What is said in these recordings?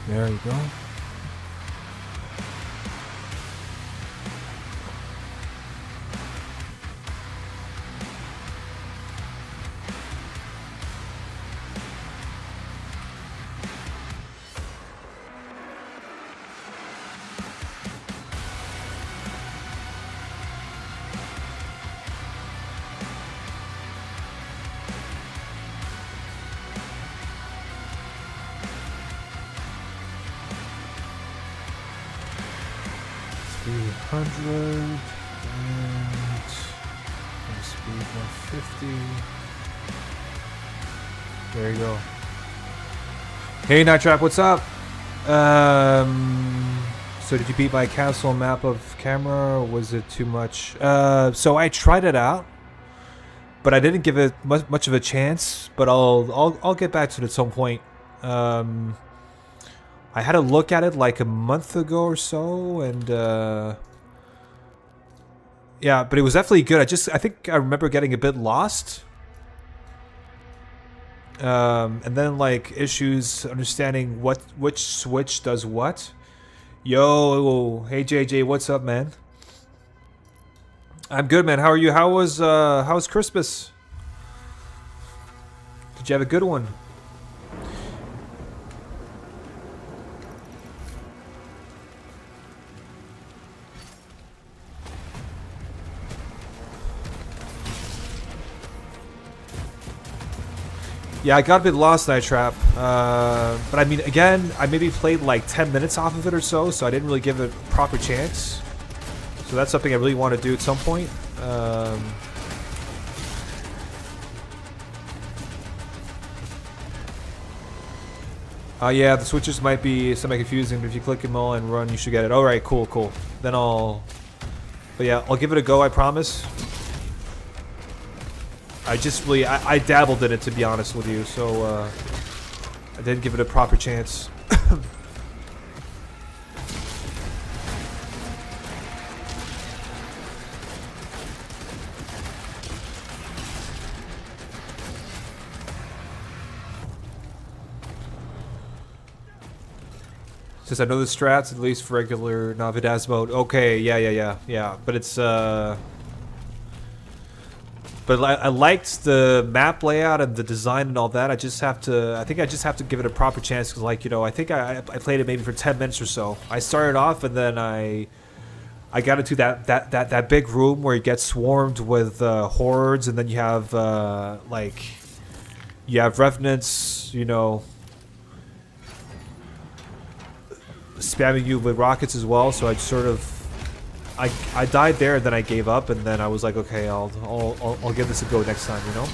There you go. And speed 150. There you go. Hey Night Trap, what's up? So did you beat my castle map of camera, or was it too much? So I tried it out, but I didn't give it much of a chance. But I'll get back to it at some point. I had a look at it like a month ago or so, and yeah, but it was definitely good. I think I remember getting a bit lost. And then like issues understanding which switch does what. Yo, hey JJ, what's up, man? I'm good, man. How are you? How was Christmas? Did you have a good one? Yeah, I got a bit lost, Night Trap. But I mean, again, I maybe played like 10 minutes off of it or so I didn't really give it a proper chance. So that's something I really want to do at some point. Yeah, the switches might be semi-confusing, but if you click them all and run, you should get it. Alright, cool. Then But yeah, I'll give it a go, I promise. I dabbled in it, to be honest with you, so I didn't give it a proper chance. Since I know the strats, at least for regular Navidad mode. Okay, yeah. But it's But I liked the map layout and the design and all that. I think I just have to give it a proper chance because, like, you know, I think I played it maybe for 10 minutes or so. I started off and then I got into that big room where you get swarmed with hordes, and then you have you have revenants, you know, spamming you with rockets as well. So I died there, and then I gave up, and then I was like, okay, I'll give this a go next time, you know?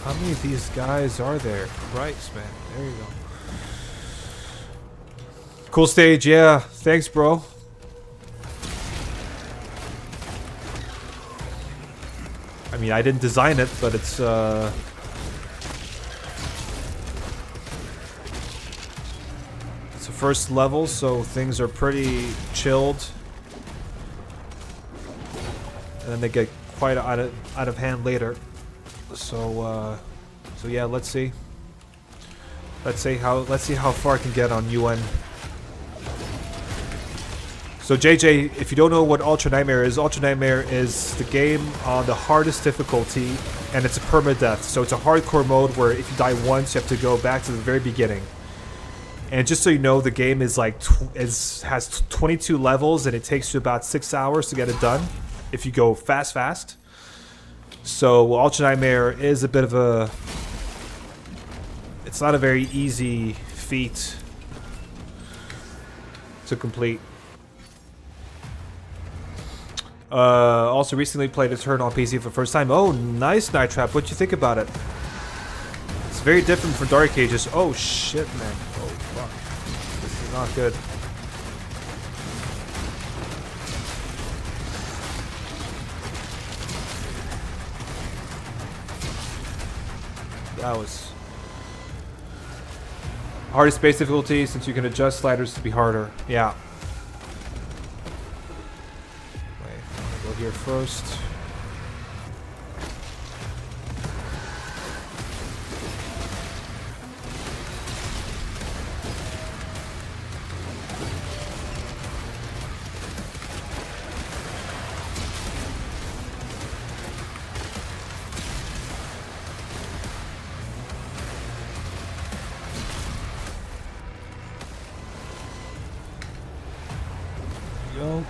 How many of these guys are there? Christ, man. There you go. Cool stage, yeah. Thanks, bro. I mean, I didn't design it, but it's a first level, so things are pretty chilled. And then they get quite out of hand later. So yeah, let's see how far I can get on UN. So JJ, if you don't know what Ultra Nightmare is the game on the hardest difficulty, and it's a permadeath. So it's a hardcore mode where if you die once, you have to go back to the very beginning. And just so you know, the game is like has 22 levels, and it takes you about 6 hours to get it done if you go fast. So Ultra Nightmare is a bit of a... It's not a very easy feat to complete. Also recently played a turn on PC for the first time. Oh, nice, Night Trap. What'd you think about it? It's very different from Dark Ages. Oh, shit, man. Oh, fuck. not good. That was hardest base difficulty since you can adjust sliders to be harder. Yeah. Wait, I'm gonna go here first. Yo.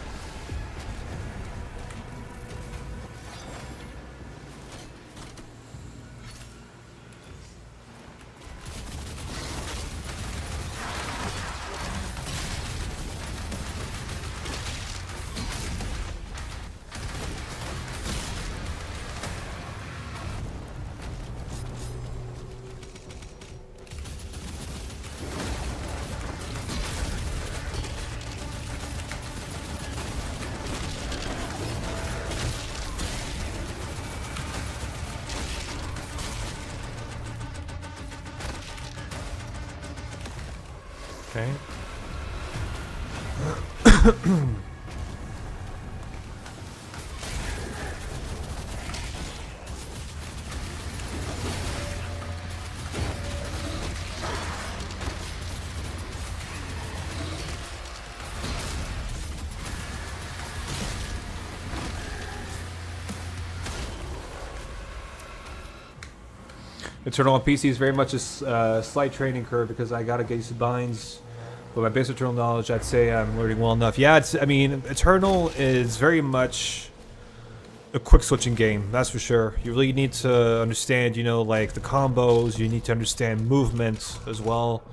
Okay. Eternal on PC is very much a slight training curve because I gotta get used to binds. But my base Eternal knowledge, I'd say I'm learning well enough. Yeah, I mean, Eternal is very much a quick switching game, that's for sure. You really need to understand, you know, like the combos. You need to understand movement as well.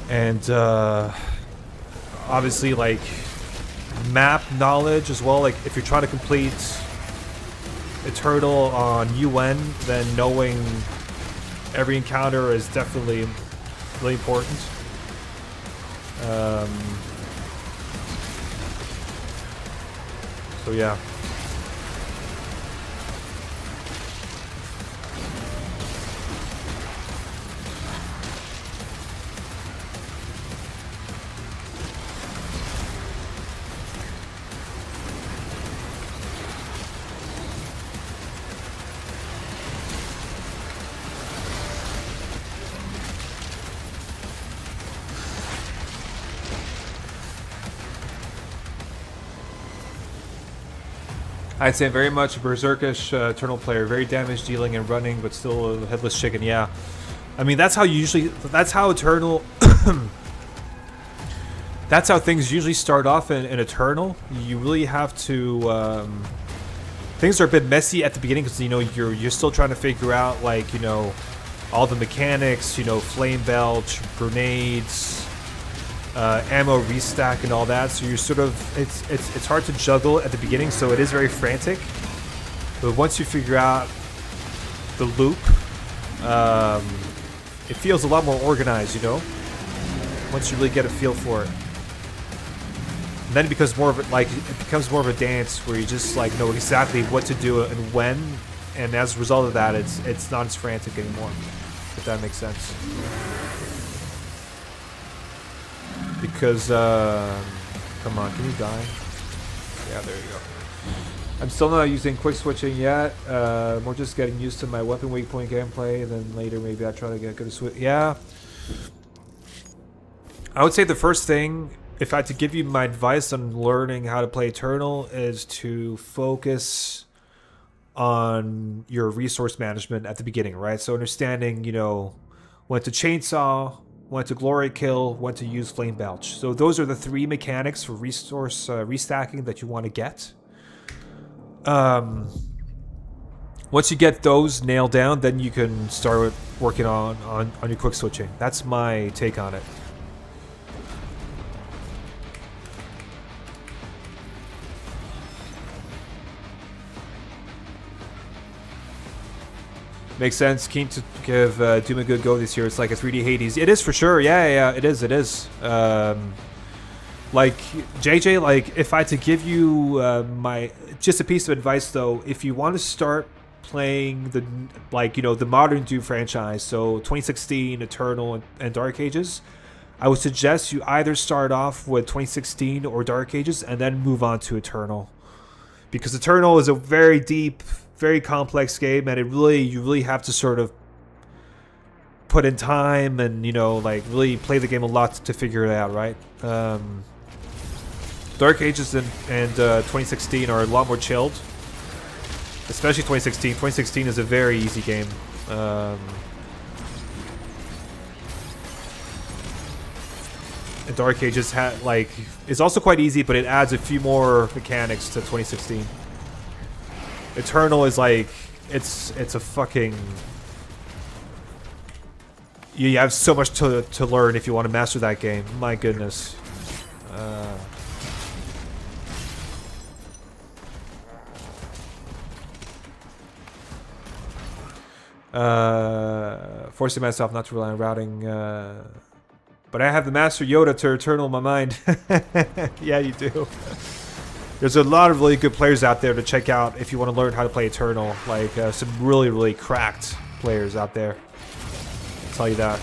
And obviously, like, map knowledge as well. Like, if you're trying to complete Eternal on UN, then knowing every encounter is definitely really important. So yeah. I'd say very much a berserkish Eternal player, very damage dealing and running, but still a headless chicken. Yeah, I mean that's how Eternal. That's how things usually start off in Eternal. You really have to. Things are a bit messy at the beginning because you know you're still trying to figure out like you know all the mechanics, you know, flame belt, grenades. Ammo restack and all that, so you're sort of it's hard to juggle at the beginning, so it is very frantic. But once you figure out the loop, it feels a lot more organized, you know. Once you really get a feel for it, and then it becomes more of a dance where you just like know exactly what to do and when, and as a result of that, it's not as frantic anymore. If that makes sense. Because, come on, can you die? Yeah, there you go. I'm still not using quick switching yet. More just getting used to my weapon weak point gameplay, and then later maybe I try to get good at switch. Yeah. I would say the first thing, if I had to give you my advice on learning how to play Eternal, is to focus on your resource management at the beginning, right? So understanding, you know, when to chainsaw, when to glory kill, when to use flame belch. So those are the three mechanics for resource restacking that you want to get. Once you get those nailed down, then you can start working on your quick switching. That's my take on it. Makes sense. Keen to give Doom a good go this year. It's like a 3D Hades. It is for sure. Yeah, it is. It is. Like JJ, like if I had to give you my just a piece of advice though, if you want to start playing the the modern Doom franchise, so 2016, Eternal, and Dark Ages, I would suggest you either start off with 2016 or Dark Ages and then move on to Eternal, because Eternal is a very deep, very complex game, and you really have to sort of put in time and like really play the game a lot to figure it out, right? Dark Ages and 2016 are a lot more chilled, especially 2016. 2016 is a very easy game. And Dark Ages is also quite easy, but it adds a few more mechanics to 2016. Eternal is like it's a fucking. You have so much to learn if you want to master that game. My goodness. Forcing myself not to rely on routing, but I have the Master Yoda to Eternal in my mind. Yeah, you do. There's a lot of really good players out there to check out if you want to learn how to play Eternal. Like some really, really cracked players out there. I'll tell you that.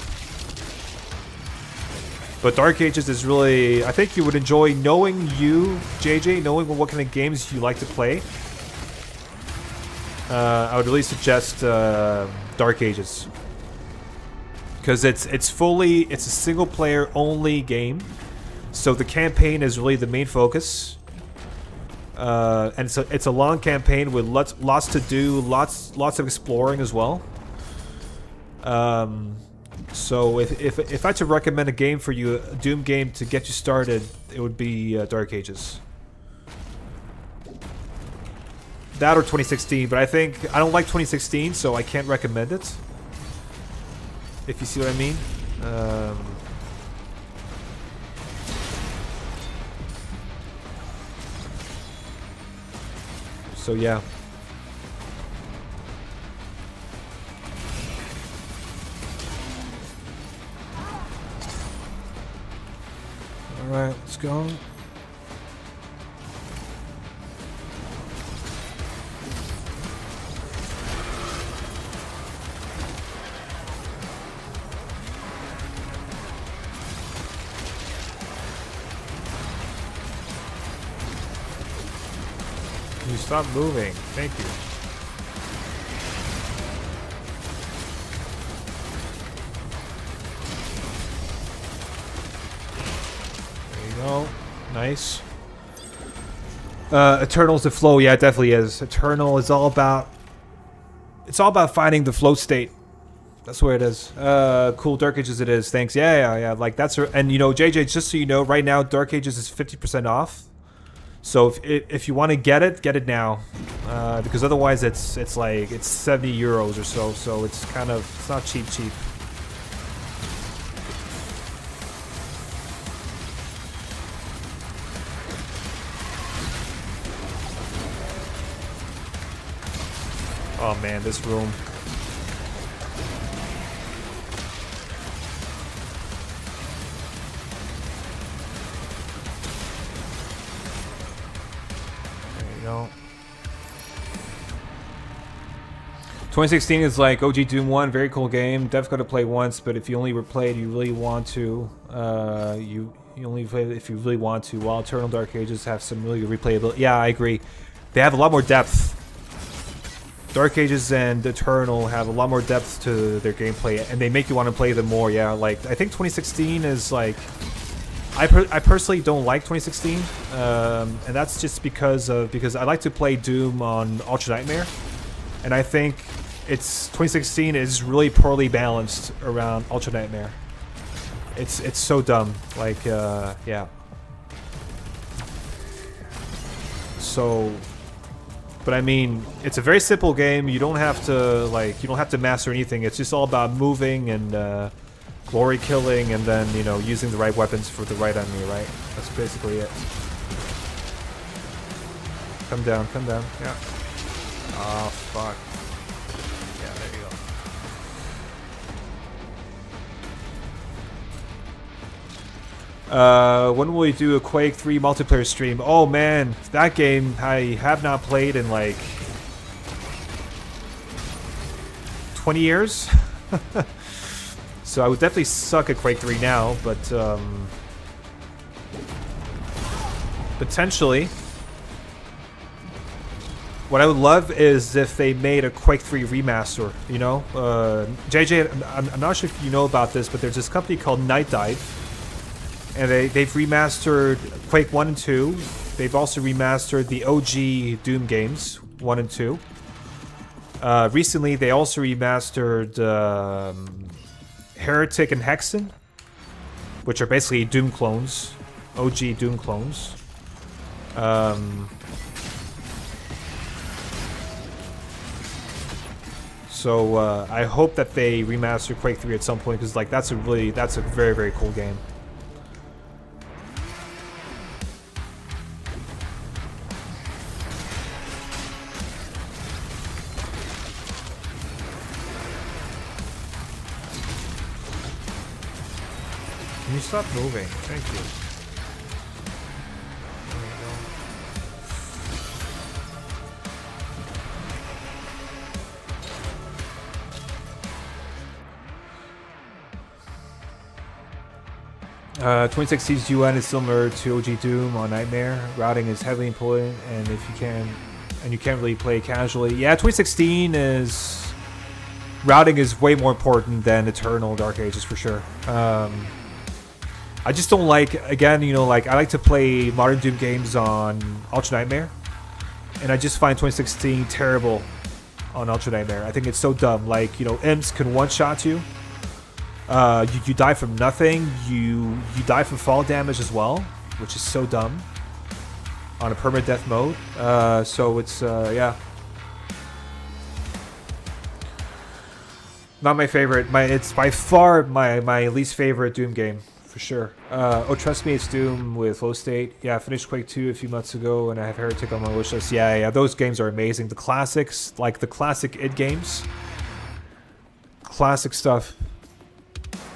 But Dark Ages is really, I think you would enjoy knowing you, JJ, knowing what kind of games you like to play. I would really suggest Dark Ages, because it's a single player only game, so the campaign is really the main focus, and so it's a long campaign with lots to do, lots of exploring as well. So if I had to recommend a game for you, a Doom game to get you started, it would be Dark Ages. That or 2016, but I don't like 2016, so I can't recommend it. If you see what I mean. So yeah. All right, let's go. You stop moving. Thank you. There you go. Nice. Eternal's the flow. Yeah, it definitely is. Eternal is all about. It's all about finding the flow state. That's where it is. Cool. Dark Ages it is. Thanks. Yeah. Like that's and JJ. Just so you know, right now Dark Ages is 50% off. So if you want to get it now, because otherwise it's 70 euros or so. So it's not cheap. Oh man, this room. No. 2016 is like OG Doom 1, very cool game. Definitely got to play once, but if you only replayed, you really want to. You only play it if you really want to. While Eternal Dark Ages have some really good replayability. Yeah, I agree. They have a lot more depth. Dark Ages and Eternal have a lot more depth to their gameplay, and they make you want to play them more. Yeah, like I think 2016 is like. I personally don't like 2016, and that's just because I like to play Doom on Ultra Nightmare, and I think 2016 is really poorly balanced around Ultra Nightmare. It's so dumb, like yeah. So, but I mean, it's a very simple game. You don't have to master anything. It's just all about moving and. Glory killing, and then, using the right weapons for the right enemy, right? That's basically it. Come down. Yeah. Oh, fuck. Yeah, there you go. When will we do a Quake 3 multiplayer stream? Oh man, that game I have not played in like 20 years. So I would definitely suck at Quake 3 now, but potentially. What I would love is if they made a Quake 3 remaster, you know? JJ, I'm not sure if you know about this, but there's this company called Night Dive. And they've remastered Quake 1 and 2. They've also remastered the OG Doom games, 1 and 2. Recently, they also remastered Heretic and Hexen, which are basically Doom clones. OG Doom clones. So I hope that they remaster Quake 3 at some point, because like that's a very, very cool game. Can you stop moving? Thank you. There you go. 2016's UN is similar to OG Doom on Nightmare. Routing is heavily important, and you can't really play casually. Yeah, 2016 is routing is way more important than Eternal Dark Ages for sure. I just don't like, again, you know, like I like to play modern Doom games on Ultra Nightmare, and I just find 2016 terrible on Ultra Nightmare. I think it's so dumb. Like, you know, imps can one-shot you. You die from nothing. You die from fall damage as well, which is so dumb on a permadeath mode. So it's yeah, not my favorite. It's by far my least favorite Doom game for sure. Oh, trust me, it's Doom with flow state. Yeah, I finished Quake 2 a few months ago, and I have Heretic on my wishlist. Yeah, those games are amazing. The classics, like the classic id games, classic stuff.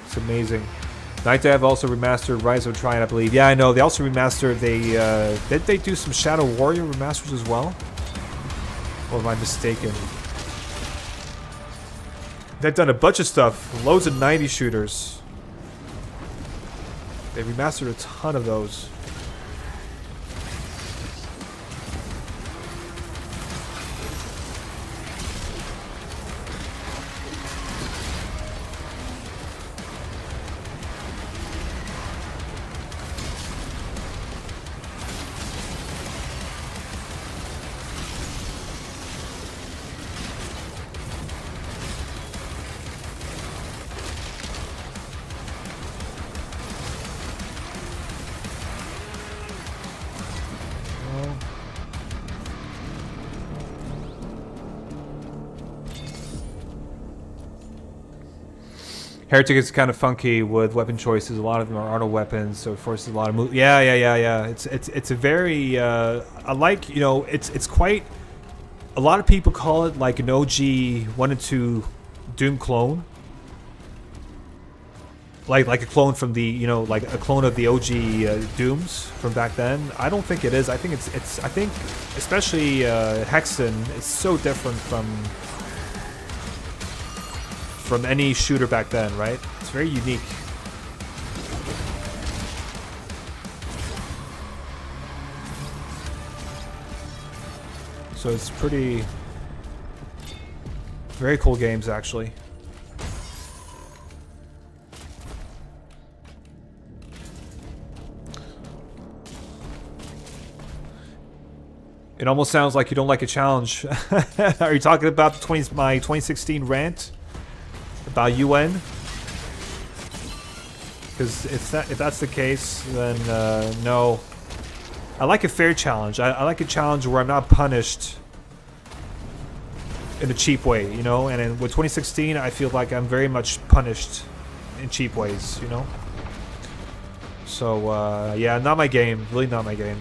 It's amazing. Night Dive also remastered Rise of Trion, I believe. Yeah, I know. They also remastered. Did they do some Shadow Warrior remasters as well? Or am I mistaken? They've done a bunch of stuff. Loads of 90 shooters. They remastered a ton of those. Heretic is kind of funky with weapon choices. A lot of them are auto weapons, so it forces a lot of move. Yeah. It's a very I like, you know, it's quite. A lot of people call it like an OG 1 and 2 Doom clone, like a clone from the, you know, like a clone of the OG Dooms from back then. I don't think it is. I think I think especially Hexen is so different from any shooter back then, right? It's very unique. So it's pretty... very cool games, actually. It almost sounds like you don't like a challenge. Are you talking about my 2016 rant? About UN? Because if that's the case, then no. I like a fair challenge. I like a challenge where I'm not punished in a cheap way, you know? And with 2016, I feel like I'm very much punished in cheap ways, you know? So, yeah, not my game. Really not my game.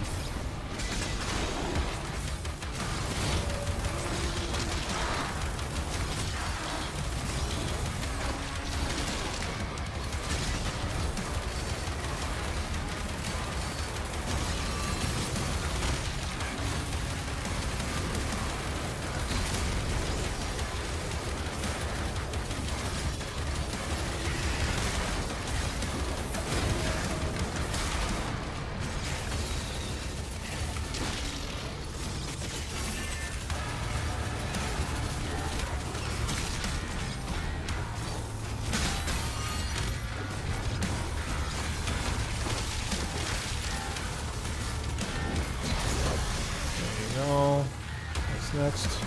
next.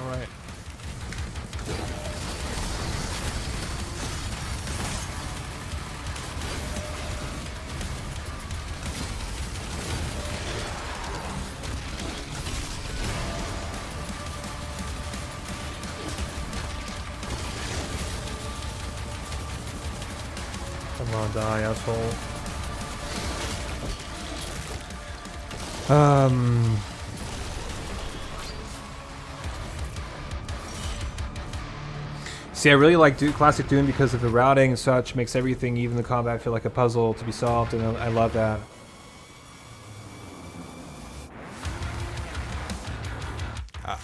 Alright. Come on, die, asshole. See, I really like classic Doom because of the routing and such. Makes everything, even the combat, feel like a puzzle to be solved, and I love that.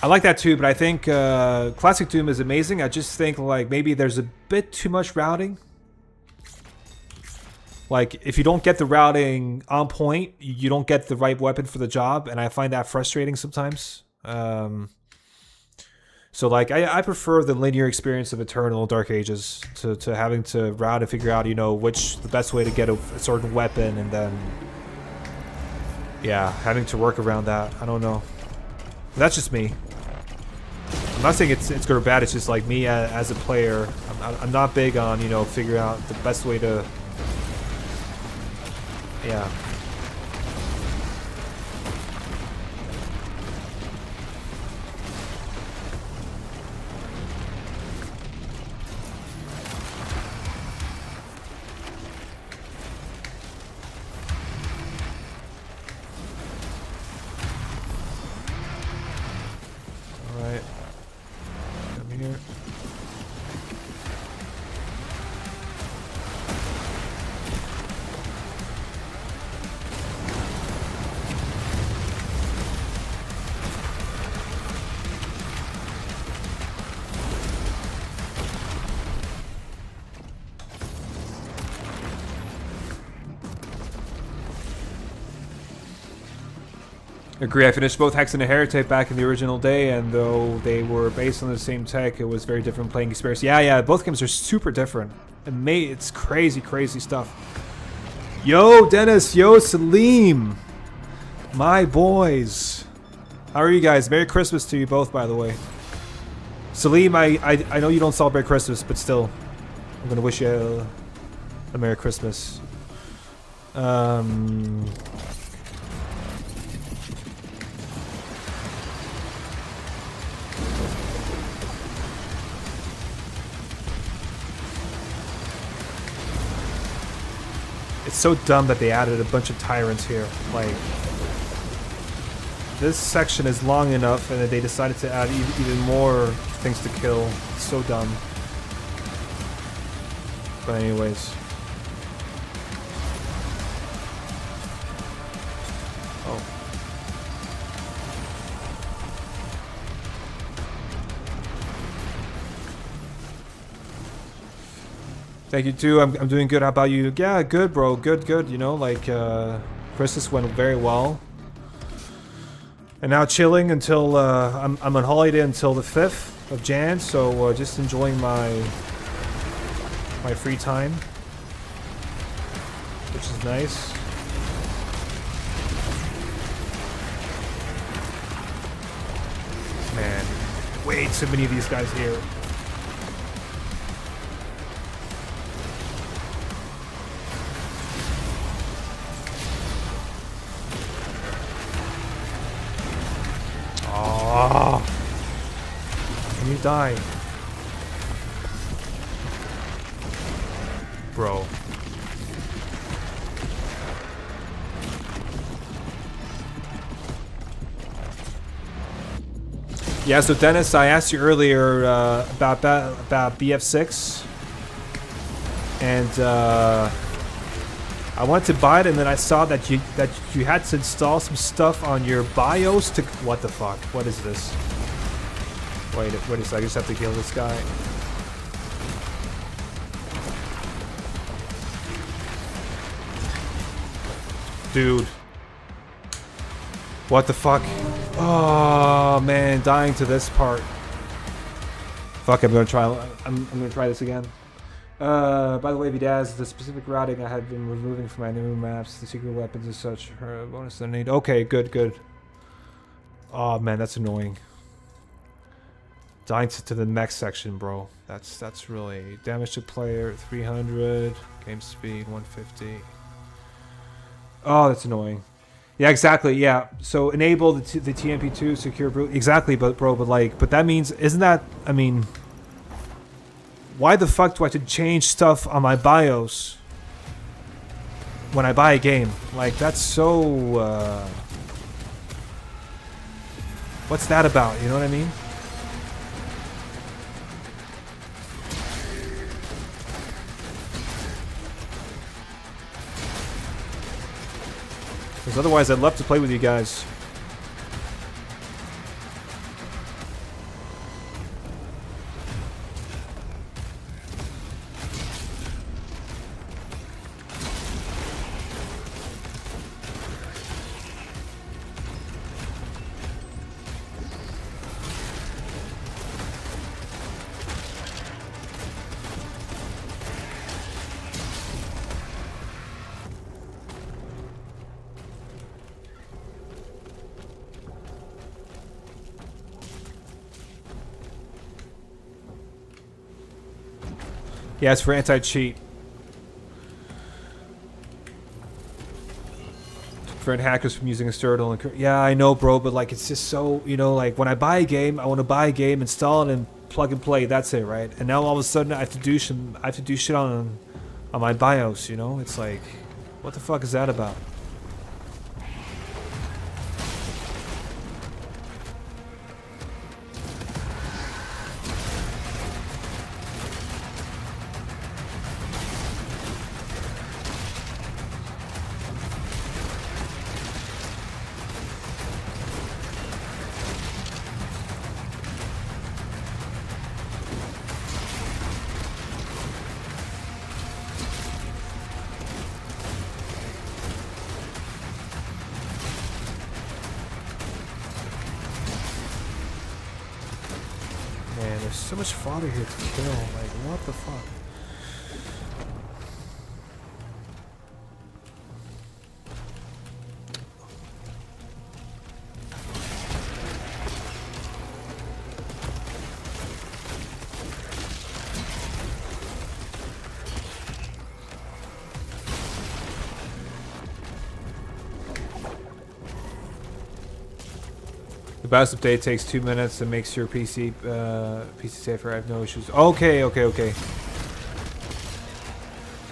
I like that too, but I think classic Doom is amazing. I just think like maybe there's a bit too much routing. Like, if you don't get the routing on point, you don't get the right weapon for the job, and I find that frustrating sometimes. So, like, I prefer the linear experience of Eternal Dark Ages to having to route and figure out, you know, the best way to get a certain weapon, and then, yeah, having to work around that. I don't know. That's just me. I'm not saying it's good or bad. It's just like me as a player. I'm not big on, you know, figuring out the best way to... Yeah. All right. Come here. Agree. I finished both Hex and Heretic back in the original day, and though they were based on the same tech, it was very different playing experience. Yeah, both games are super different. It's crazy, crazy stuff. Yo, Dennis. Yo, Salim. My boys. How are you guys? Merry Christmas to you both, by the way. Salim, I know you don't celebrate Christmas, but still, I'm going to wish you a Merry Christmas. It's so dumb that they added a bunch of tyrants here. Like, this section is long enough, and they decided to add even more things to kill. It's so dumb. But anyways. Oh. Thank you too. I'm doing good. How about you? Yeah, good, bro. Good. You know, like Christmas went very well. And now chilling until I'm on holiday until the 5th of Jan. So just enjoying my free time, which is nice. Man, way too many of these guys here. Oh, can you die, bro? Yeah. So Dennis, I asked you earlier about BF6, and I wanted to buy it, and then I saw that you had to install some stuff on your BIOS to... What the fuck? What is this? Wait a second. I just have to kill this guy. Dude. What the fuck? Oh, man. Dying to this part. Fuck, I'm gonna try this again. By the way, Vidaz, the specific routing I have been removing from my new maps, the secret weapons and such, bonus that I need. Okay, good, good. Oh man, that's annoying. Dying to the next section, bro. That's really damage to player 300, game speed 150. Oh, that's annoying. Yeah, exactly. Yeah. So enable the TMP2 secure brute. Exactly, but that means, isn't that? I mean, why the fuck do I have to change stuff on my BIOS when I buy a game? Like, that's so. What's that about? You know what I mean? Because otherwise, I'd love to play with you guys. Yeah, it's for anti-cheat. To prevent hackers from using a Sturdle and yeah, I know, bro, but like it's just so, you know, like when I buy a game, I want to buy a game, install it, and plug and play. That's it, right? And now all of a sudden I have to do shit on my BIOS. You know, it's like, what the fuck is that about? There's so much fodder here to kill. Like, what the fuck? The BIOS update takes 2 minutes and makes your PC safer. I have no issues. Okay, okay, okay.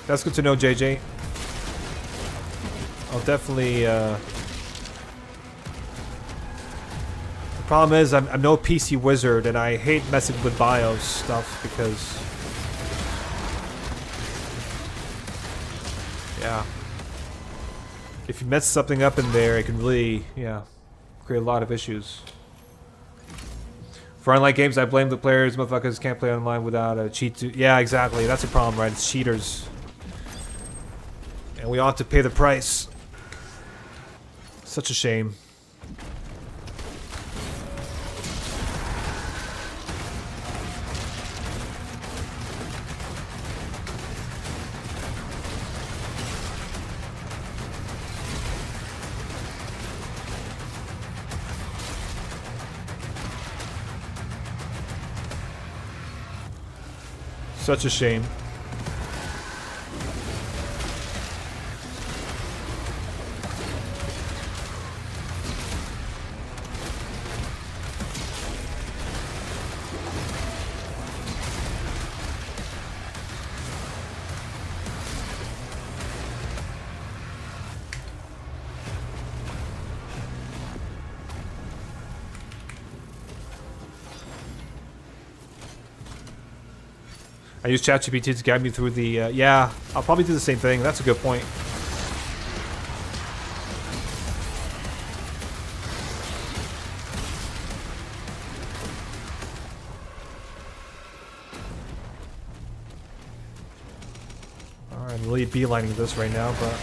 That's good to know, JJ. I'll definitely. The problem is, I'm no PC wizard, and I hate messing with BIOS stuff because. Yeah. If you mess something up in there, it can really, yeah, create a lot of issues. For online games, I blame the players. Motherfuckers can't play online without a cheat. Yeah, exactly. That's a problem, right? It's cheaters. And we ought to pay the price. Such a shame. Such a shame. I use ChatGPT to guide me through the, yeah, I'll probably do the same thing. That's a good point. Alright, I'm really beelining this right now, but...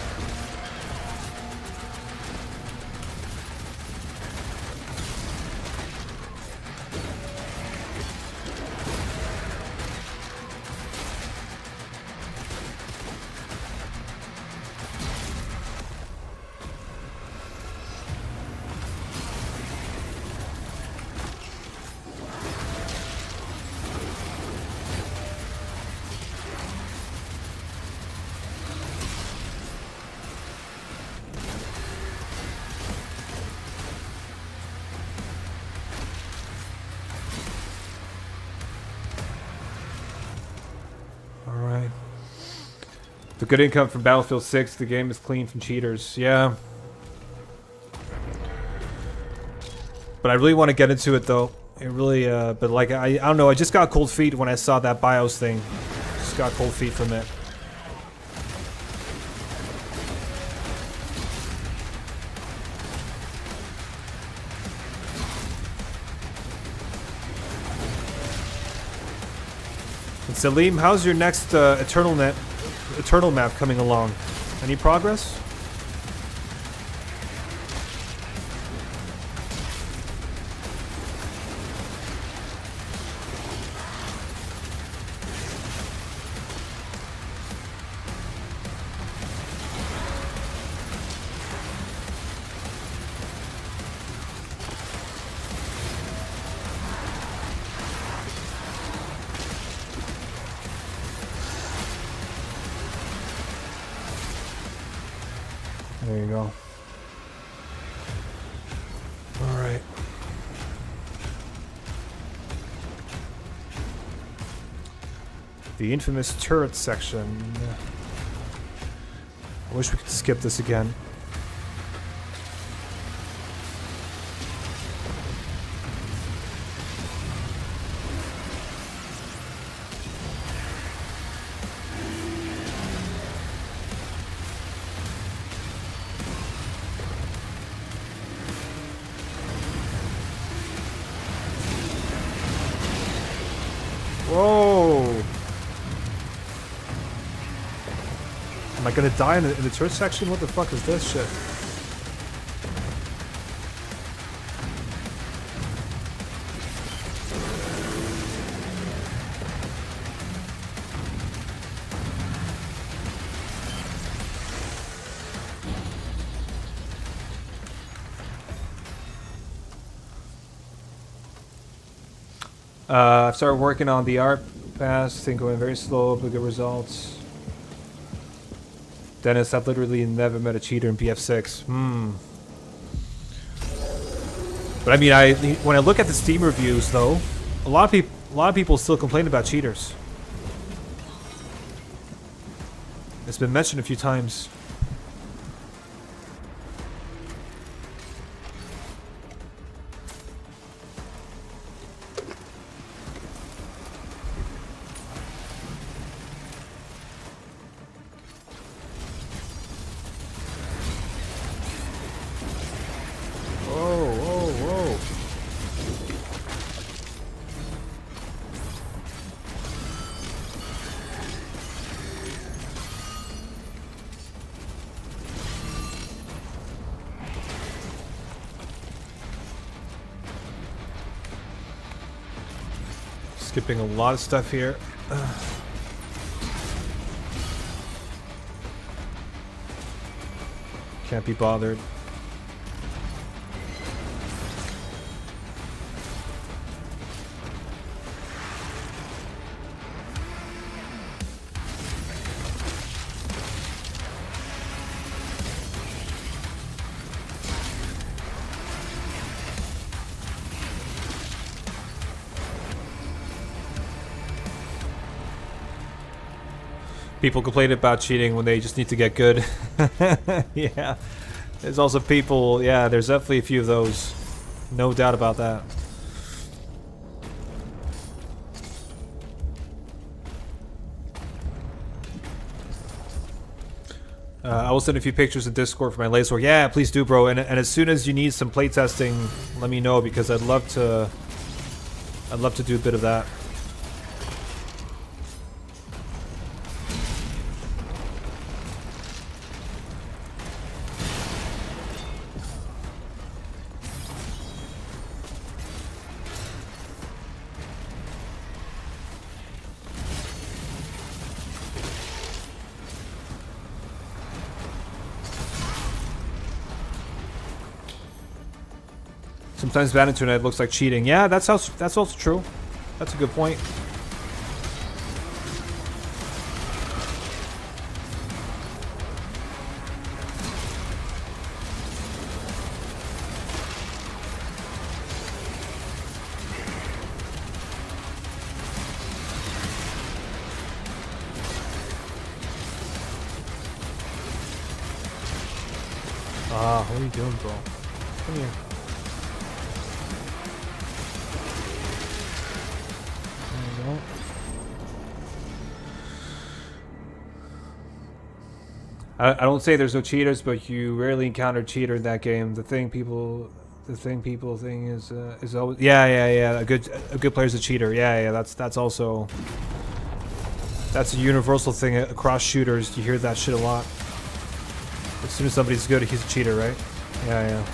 The good income from Battlefield 6, the game is clean from cheaters. Yeah. But I really want to get into it though. It really, but like, I don't know, I just got cold feet when I saw that BIOS thing. Just got cold feet from it. And Salim, how's your next Eternal map coming along? Any progress? There you go. All right. The infamous turret section. I wish we could skip this again. Whoa! Am I gonna die in the turret section? What the fuck is this shit? I've started working on the art pass, thing going very slow, but good results. Dennis, I've literally never met a cheater in BF6. But I mean, when I look at the Steam reviews, though, a lot of people still complain about cheaters. It's been mentioned a few times. Skipping a lot of stuff here. Can't be bothered. People complain about cheating when they just need to get good. Yeah. There's also people, yeah, there's definitely a few of those. No doubt about that. I will send a few pictures in Discord for my laser. Yeah, please do, bro. And as soon as you need some playtesting, let me know because I'd love to do a bit of that. Sometimes bad internet looks like cheating. Yeah, that's also true. That's a good point. Ah, what are you doing, bro? Come here. There you go. I don't say there's no cheaters, but you rarely encounter a cheater in that game. The thing people think is always yeah. A good player's a cheater. Yeah. That's also that's a universal thing across shooters. You hear that shit a lot. As soon as somebody's good, he's a cheater, right? Yeah.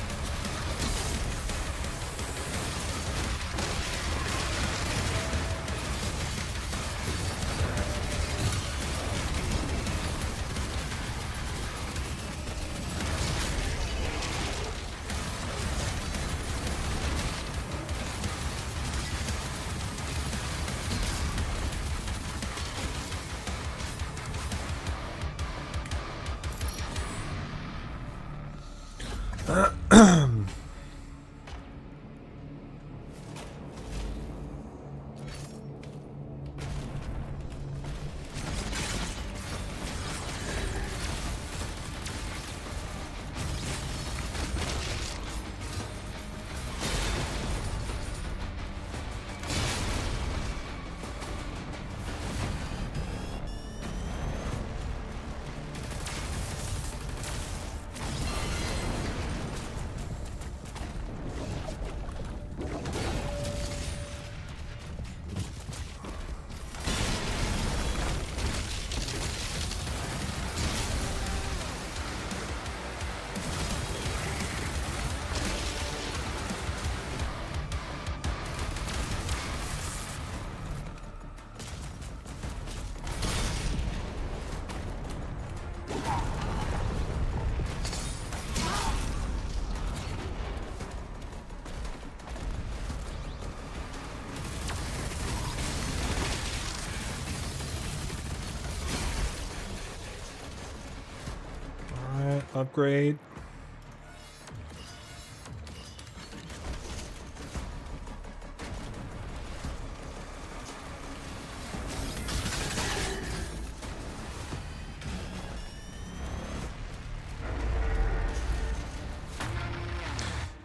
Upgrade.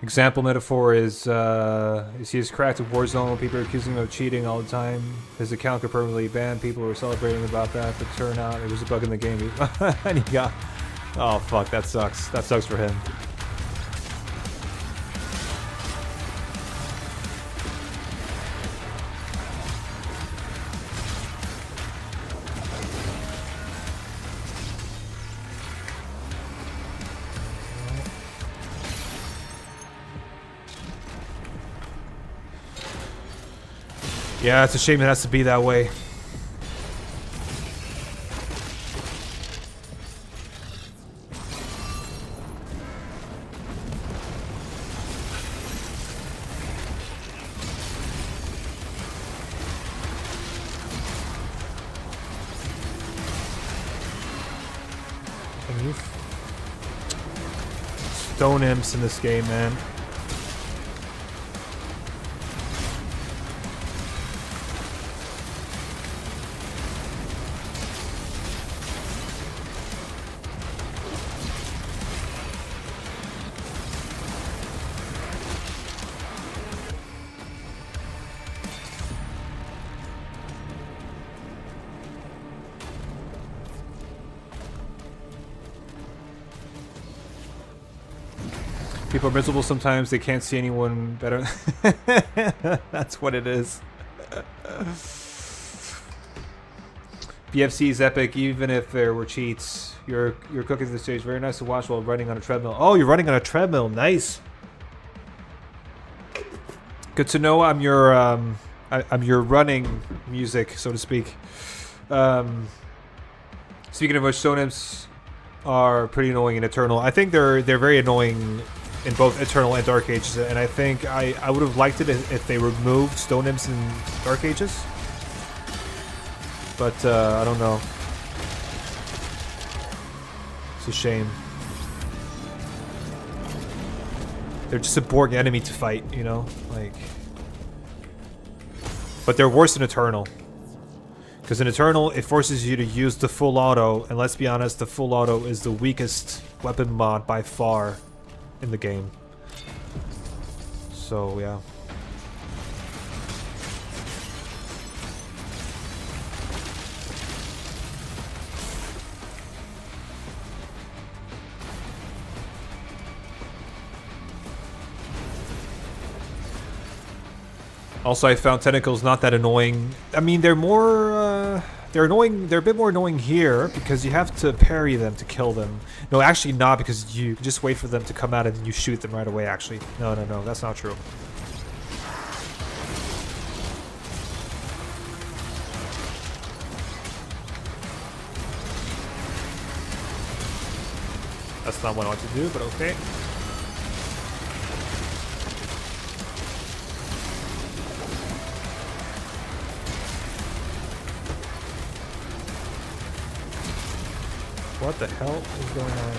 Example metaphor is he is cracked at Warzone. People are accusing him of cheating all the time. His account could permanently ban. People were celebrating about that, but turn out it was a bug in the game. And he got... Oh fuck, that sucks. That sucks for him. Yeah, it's a shame it has to be that way. Stone imps in this game, man. People are miserable sometimes. They can't see anyone better. That's what it is. BFC is epic, even if there were cheats. You're cooking the stage. Very nice to watch while running on a treadmill. Oh, you're running on a treadmill. Nice. Good to know. I'm your running music, so to speak. Speaking of which, stone imps are pretty annoying in Eternal. I think they're very annoying in both Eternal and Dark Ages, and I think I would have liked it if they removed stone imps in Dark Ages. But I don't know. It's a shame. They're just a Borg enemy to fight, you know? Like... But they're worse in Eternal. Because in Eternal, it forces you to use the full auto, and let's be honest, the full auto is the weakest weapon mod by far in the game. So yeah. Also, I found tentacles not that annoying. I mean, they're more, they're annoying. They're a bit more annoying here because you have to parry them to kill them. No, actually not, because you just wait for them to come out and then you shoot them right away, actually. No, that's not true. That's not what I want to do, but okay. What the hell is going on?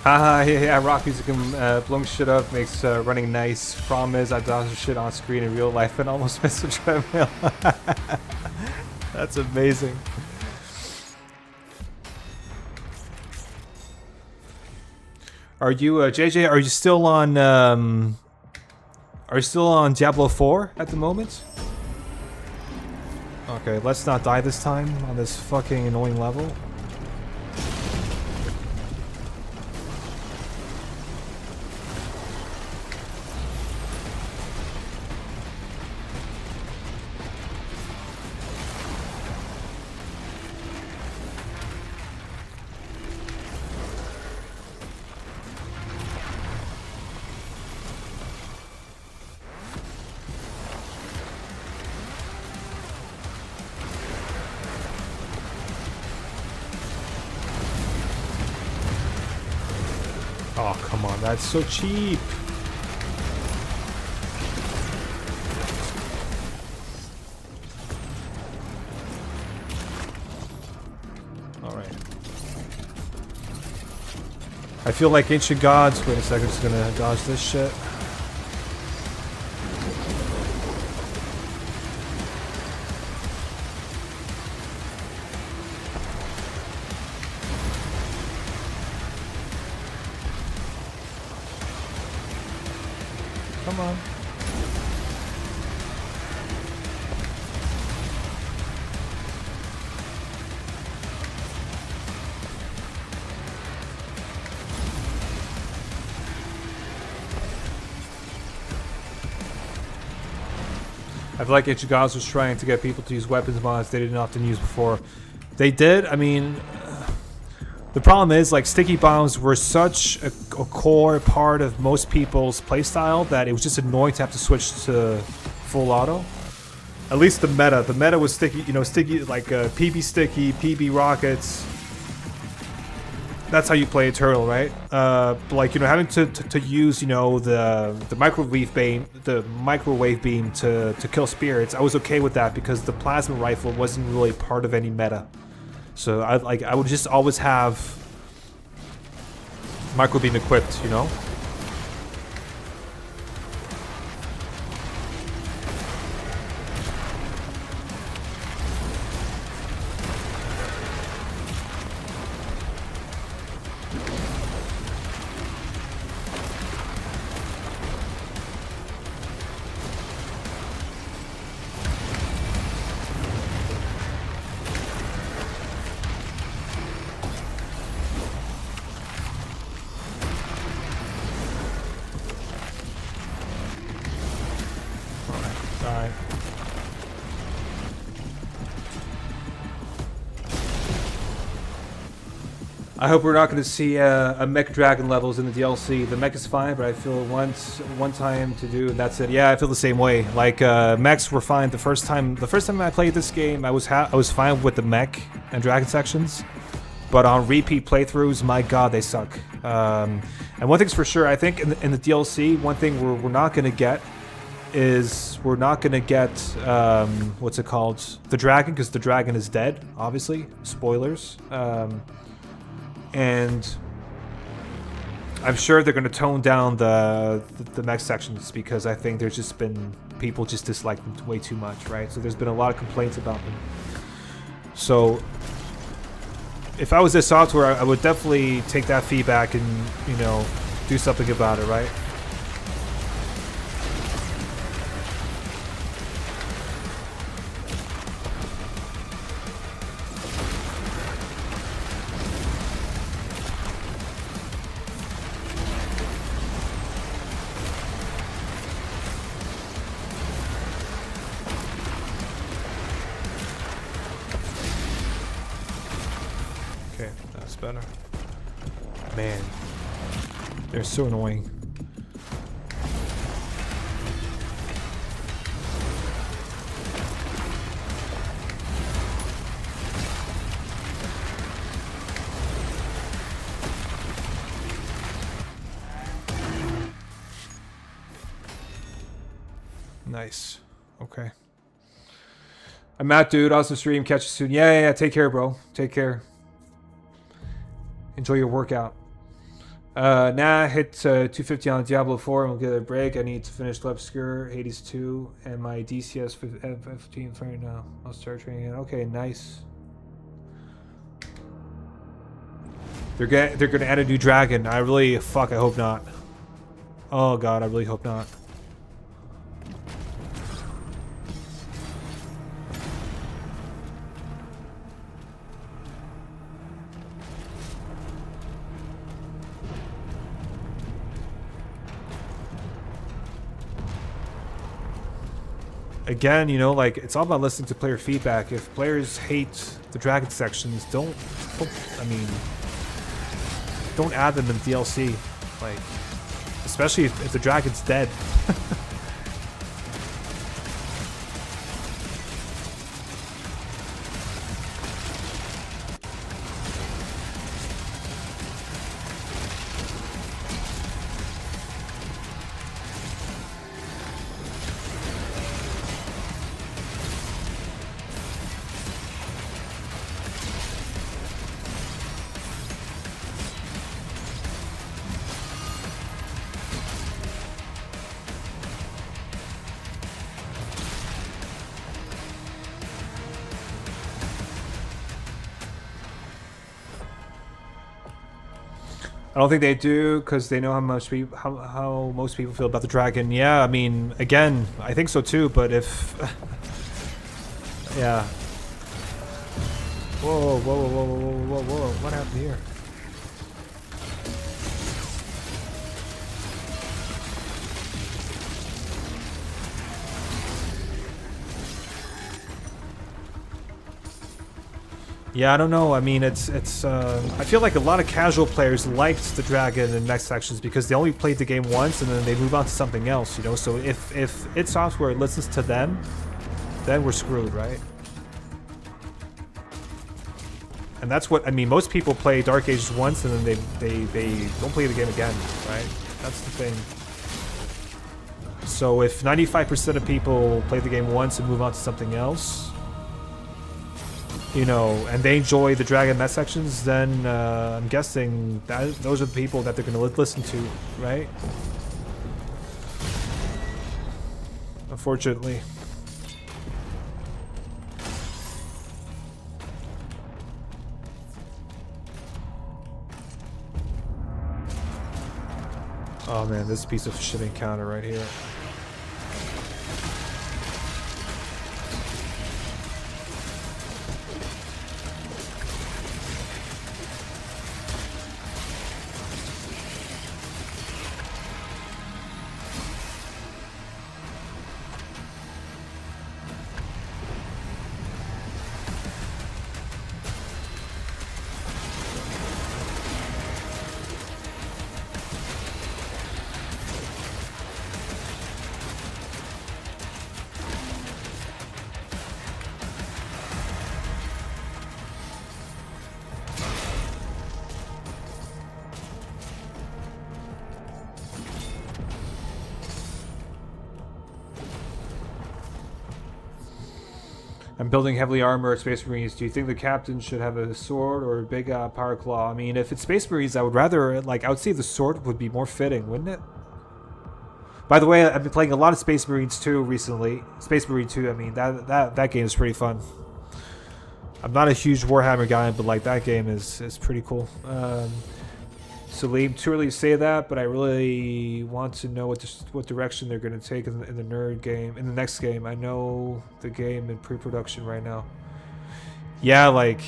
Haha, yeah, rock music and blowing shit up makes running nice. Problem is, I dodge shit on screen in real life and almost miss the treadmill. That's amazing. Are you, JJ, are you still on, Diablo 4 at the moment? Okay, let's not die this time on this fucking annoying level. Oh, come on, that's so cheap. Alright. I feel like ancient gods. Wait a second, just gonna dodge this shit. Come on. I feel like Ancient Gods was trying to get people to use weapons mods they didn't often use before. They did, I mean... The problem is, like, sticky bombs were such a core part of most people's playstyle that it was just annoying to have to switch to full auto. At least the meta. The meta was sticky, you know, sticky, like PB sticky, PB rockets. That's how you play Eternal, right? Like, you know, having to use, you know, the microwave beam to kill spirits. I was okay with that because the plasma rifle wasn't really part of any meta. So I would just always have micro beam equipped, you know. I hope we're not going to see a mech dragon levels in the DLC. The mech is fine, but I feel one time to do, and that's it. Yeah, I feel the same way. Like mechs were fine the first time. The first time I played this game, I was fine with the mech and dragon sections, but on repeat playthroughs, my god, they suck. And one thing's for sure, I think in the DLC, one thing we're not going to get is we're not going to get what's it called, the dragon, because the dragon is dead. Obviously, spoilers. And I'm sure they're going to tone down the mech sections because I think there's just been people just dislike them way too much, right? So there's been a lot of complaints about them. So if I was this software, I would definitely take that feedback and, you know, do something about it, right? Okay, that's better. Man, they're so annoying. Nice. Okay. I'm Matt, dude. Awesome stream. Catch you soon. Yeah. Take care, bro. Take care. Enjoy your workout. Hit 250 on Diablo 4 and we'll get a break. I need to finish Obscure, Hades 2, and my DCS 15 right now. I'll start training again. Okay, nice. They're gonna add a new dragon. I hope not. Oh god, I really hope not. Again, you know, like, it's all about listening to player feedback. If players hate the dragon sections, don't add them in DLC. Like, especially if the dragon's dead. I don't think they do because they know how most people feel about the dragon. Yeah, I mean, again, I think so too. But if, yeah. Whoa! What happened here? Yeah, I don't know. I mean, it's. I feel like a lot of casual players liked the dragon and mech sections because they only played the game once and then they move on to something else, you know. So if id Software listens to them, then we're screwed, right? And that's what I mean. Most people play Dark Ages once and then they don't play the game again, right? That's the thing. So if 95% of people play the game once and move on to something else, you know, and they enjoy the dragon mech sections, then I'm guessing that those are the people that they're going to listen to, right? Unfortunately. Oh man, this piece of shit encounter right here. I'm building heavily armored Space Marines. Do you think the captain should have a sword or a big power claw? I mean, if it's Space Marines, I would rather, like, I would say the sword would be more fitting, wouldn't it? By the way, I've been playing a lot of Space Marines 2 recently. Space Marine 2, I mean, that game is pretty fun. I'm not a huge Warhammer guy, but, like, that game is pretty cool. Salim, too early to say that, but I really want to know what direction they're going to take in the nerd game, in the next game. I know the game in pre-production right now. Yeah, like,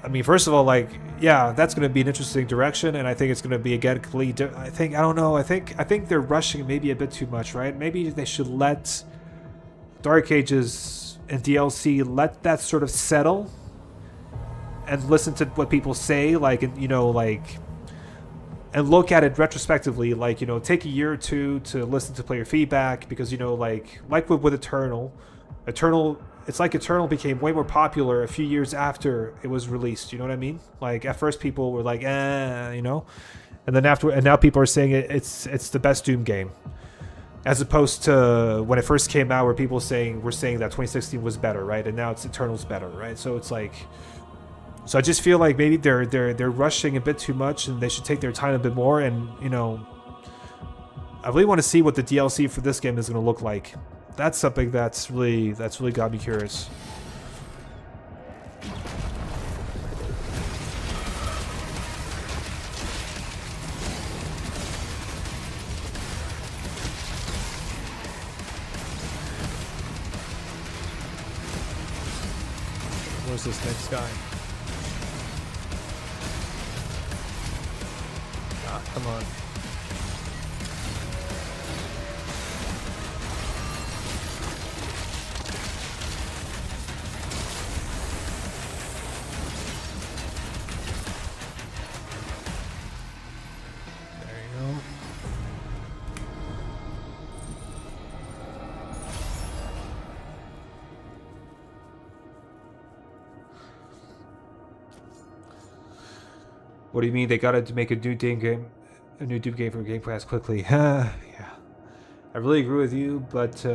I mean, first of all, like, yeah, that's going to be an interesting direction, and I think it's going to be again completely. I don't know. I think they're rushing maybe a bit too much, right? Maybe they should let Dark Ages and DLC let that sort of settle, and listen to what people say, like, you know, like. And look at it retrospectively, like, you know, take a year or two to listen to player feedback, because, you know, like with Eternal, it's like Eternal became way more popular a few years after it was released. You know what I mean? Like, at first people were like, you know, and then now people are saying it's the best Doom game, as opposed to when it first came out, where people were saying that 2016 was better, right? And now it's Eternal's better, right? So it's like. So I just feel like maybe they're rushing a bit too much, and they should take their time a bit more. And, you know, I really want to see what the DLC for this game is going to look like. That's something that's really got me curious. Where's this next guy? Come on. There you go. What do you mean they gotta make a new Doom game? A new Doom game for Game Pass quickly. Yeah. I really agree with you, but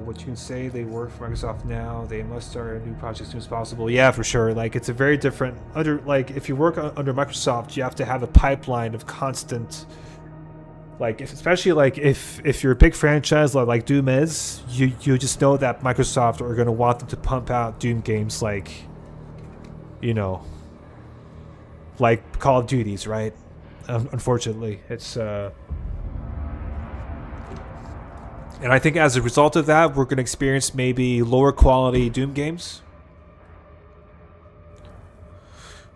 what you can say, they work for Microsoft now. They must start a new project as soon as possible. Yeah, for sure. Like, it's a very different if you work under Microsoft, you have to have a pipeline of constant. Like, especially like if you're a big franchise like Doom is, you just know that Microsoft are going to want them to pump out Doom games like, you know, like Call of Duties, right? Unfortunately, it's and I think as a result of that, we're going to experience maybe lower quality Doom games.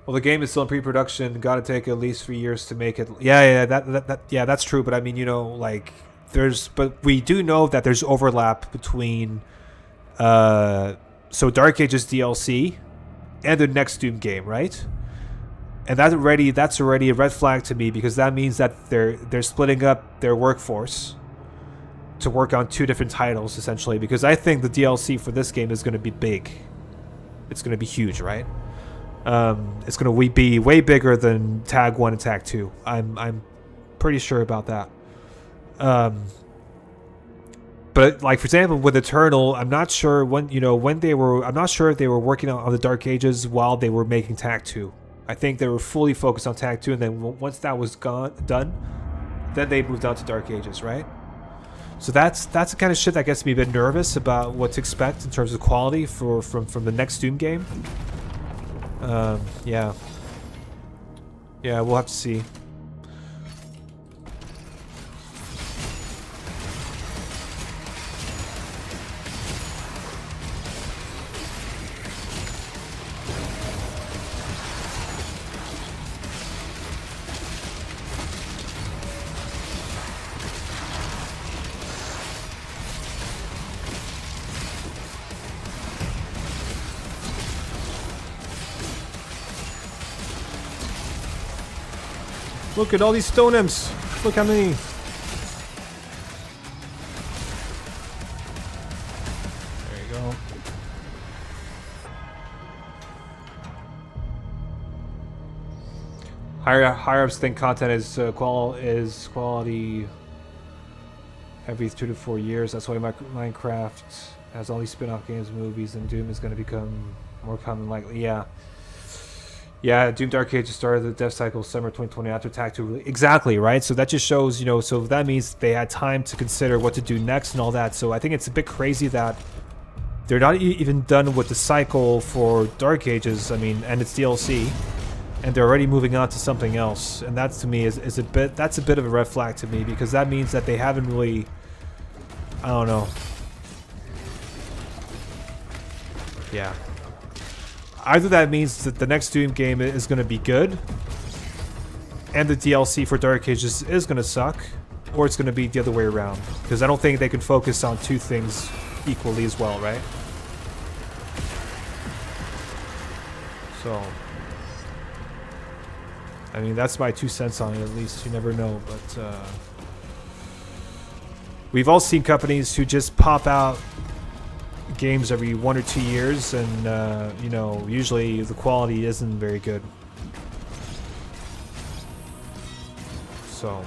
Well, the game is still in pre-production. Got to take at least 3 years to make it. Yeah, that's true. But I mean, you know, like but we do know that there's overlap between so Dark Ages DLC and the next Doom game, right? And that's already a red flag to me, because that means that they're splitting up their workforce to work on two different titles, essentially. Because I think the DLC for this game is going to be big. It's going to be huge, right? It's going to be way bigger than Tag 1 and Tag 2. I'm pretty sure about that. But like, for example, with Eternal, I'm not sure I'm not sure if they were working on the Dark Ages while they were making Tag 2. I think they were fully focused on Tag 2, and then once that was done, then they moved on to Dark Ages, right? So that's the kind of shit that gets me a bit nervous about what to expect in terms of quality from the next Doom game. Yeah, we'll have to see. Look at all these stone imps. Look how many. There you go. Higher ups think content is quality every 2 to 4 years. That's why Minecraft has all these spin-off games, movies, and Doom is going to become more common likely. Yeah. Yeah, Doom Dark Ages started the dev cycle summer 2020 after Attack 2. Exactly, right? So that just shows, so that means they had time to consider what to do next and all that. So I think it's a bit crazy that they're not even done with the cycle for Dark Ages, and its DLC, and they're already moving on to something else. And that to me is a bit of a red flag to me, because that means that they haven't really, I don't know. Yeah. Either that means that the next Doom game is going to be good, and the DLC for Dark Ages is going to suck, or it's going to be the other way around. Because I don't think they can focus on two things equally as well, right? So, that's my 2 cents on it, at least. You never know, but we've all seen companies who just pop out games every 1 or 2 years, and usually the quality isn't very good. So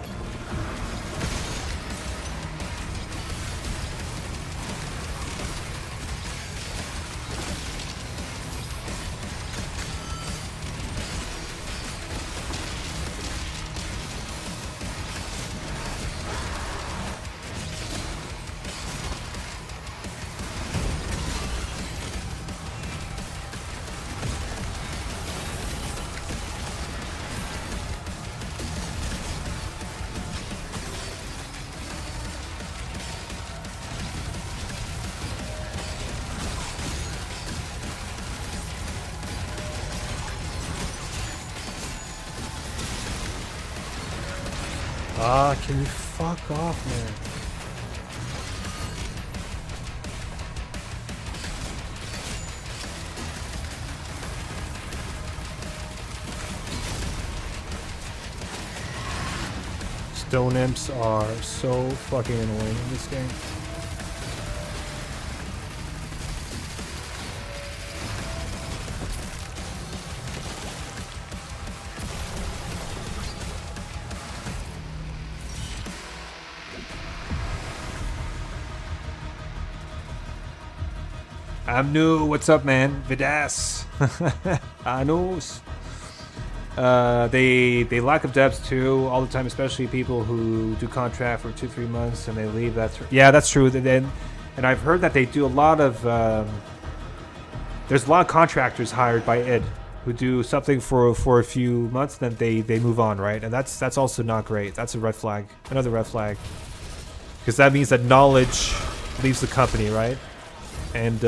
can you fuck off, man? Stone imps are so fucking annoying in this game. I'm new. What's up, man? Vidas. I knows. They lack of devs too all the time, especially people who do contract for 2-3 months and they leave. That's true. And I've heard that they do a lot of. There's a lot of contractors hired by id who do something for a few months, then they move on, right? And that's also not great. That's a red flag. Another red flag, because that means that knowledge leaves the company, right? And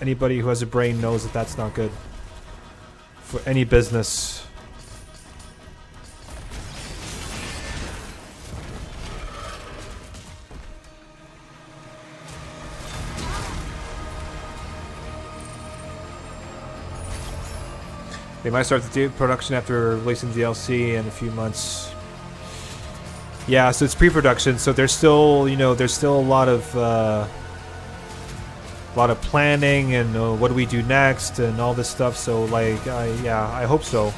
anybody who has a brain knows that that's not good for any business. They might start the production after releasing DLC in a few months. Yeah, so it's pre-production, so there's still, there's still a lot of planning and what do we do next and all this stuff. So I hope so.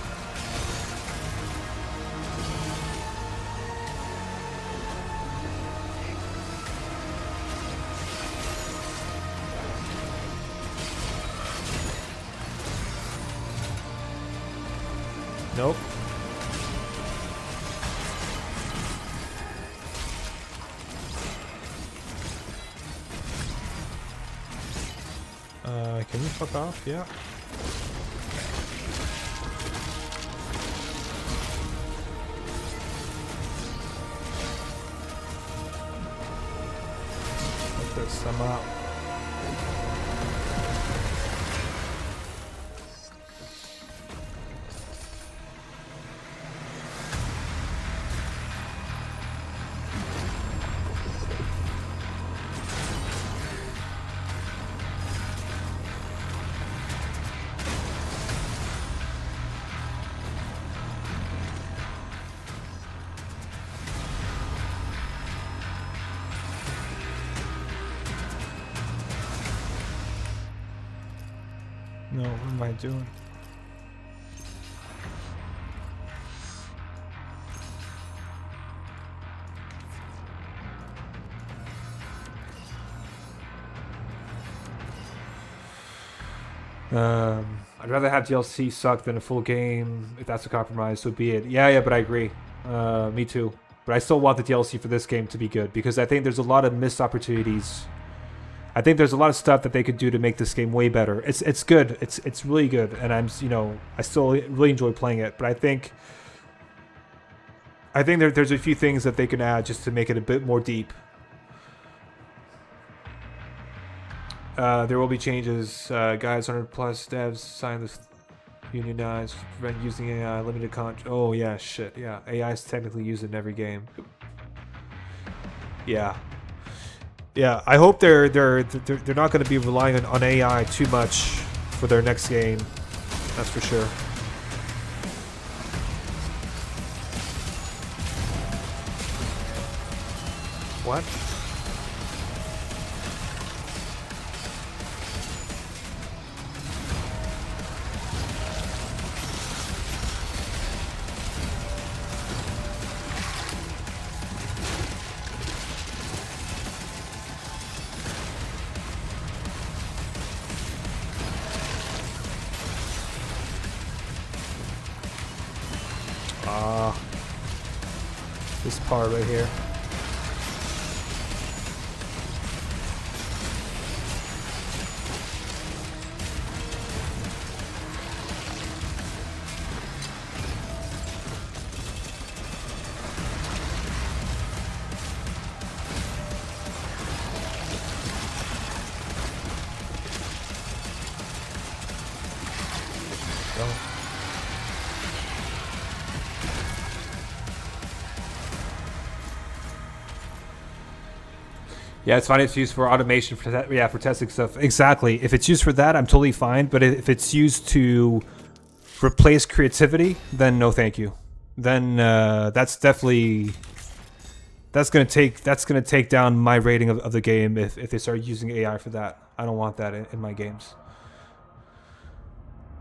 Nope. Can you fuck off? Yeah. Let this come out. No, what am I doing? I'd rather have DLC suck than a full game. If that's a compromise, so be it. Yeah, but I agree. Me too. But I still want the DLC for this game to be good because I think there's a lot of missed opportunities. I think there's a lot of stuff that they could do to make this game way better. It's good. It's really good, and I still really enjoy playing it. But I think there's a few things that they can add just to make it a bit more deep. There will be changes. Guys, 100 plus devs sign this unionized to prevent using AI. Limited Oh yeah, shit. Yeah, AI is technically used in every game. Yeah. I hope they're not going to be relying on AI too much for their next game. That's for sure. What? This part right here. Yeah, it's fine if it's used for automation, for testing stuff. Exactly. If it's used for that, I'm totally fine. But if it's used to replace creativity, then no thank you. Then that's definitely... That's gonna take down my rating of the game if they start using AI for that. I don't want that in my games.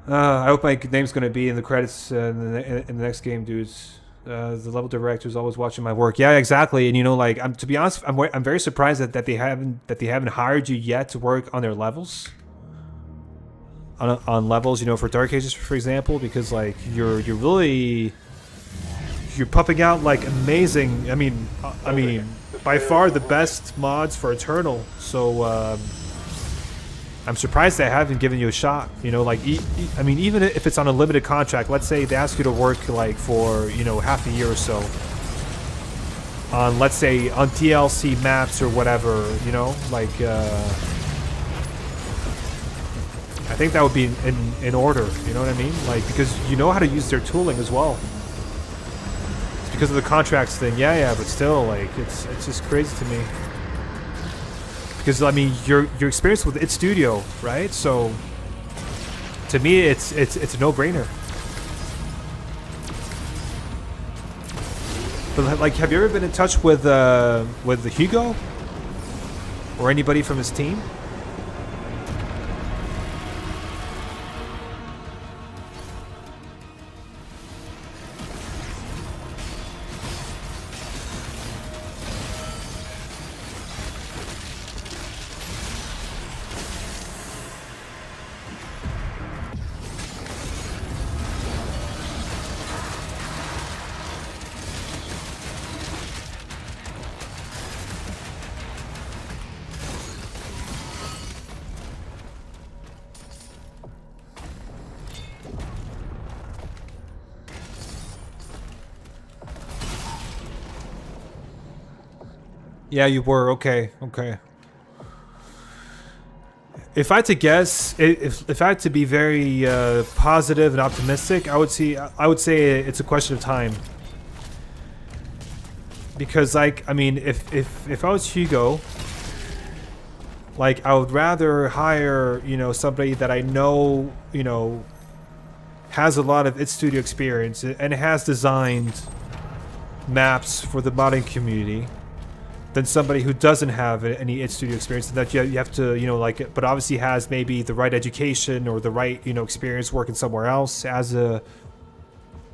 I hope my name's gonna be in the credits in the next game, dudes. The level director is always watching my work. Yeah, exactly. And like, to be honest, I'm very surprised that they haven't hired you yet to work on their levels. On levels, for Dark Ages, for example, because like you're pumping out like amazing. I mean, by far the best mods for Eternal. So I'm surprised they haven't given you a shot. Like, even if it's on a limited contract, let's say they ask you to work like for half a year or so on, let's say, on DLC maps or whatever. Like I think that would be in order. You know what I mean? Like, because you know how to use their tooling as well. It's because of the contracts thing. Yeah, but still, like, it's just crazy to me. Because your experience with its studio, right? So to me, it's a no-brainer. But like, have you ever been in touch with Hugo or anybody from his team? Yeah, you were. Okay. If I had to guess, if I had to be very positive and optimistic, I would say it's a question of time. Because, like, if I was Hugo, like, I would rather hire, somebody that I know, has a lot of its studio experience and has designed maps for the modding community, than somebody who doesn't have any id studio experience, and that you have to, but obviously has maybe the right education or the right, experience working somewhere else as a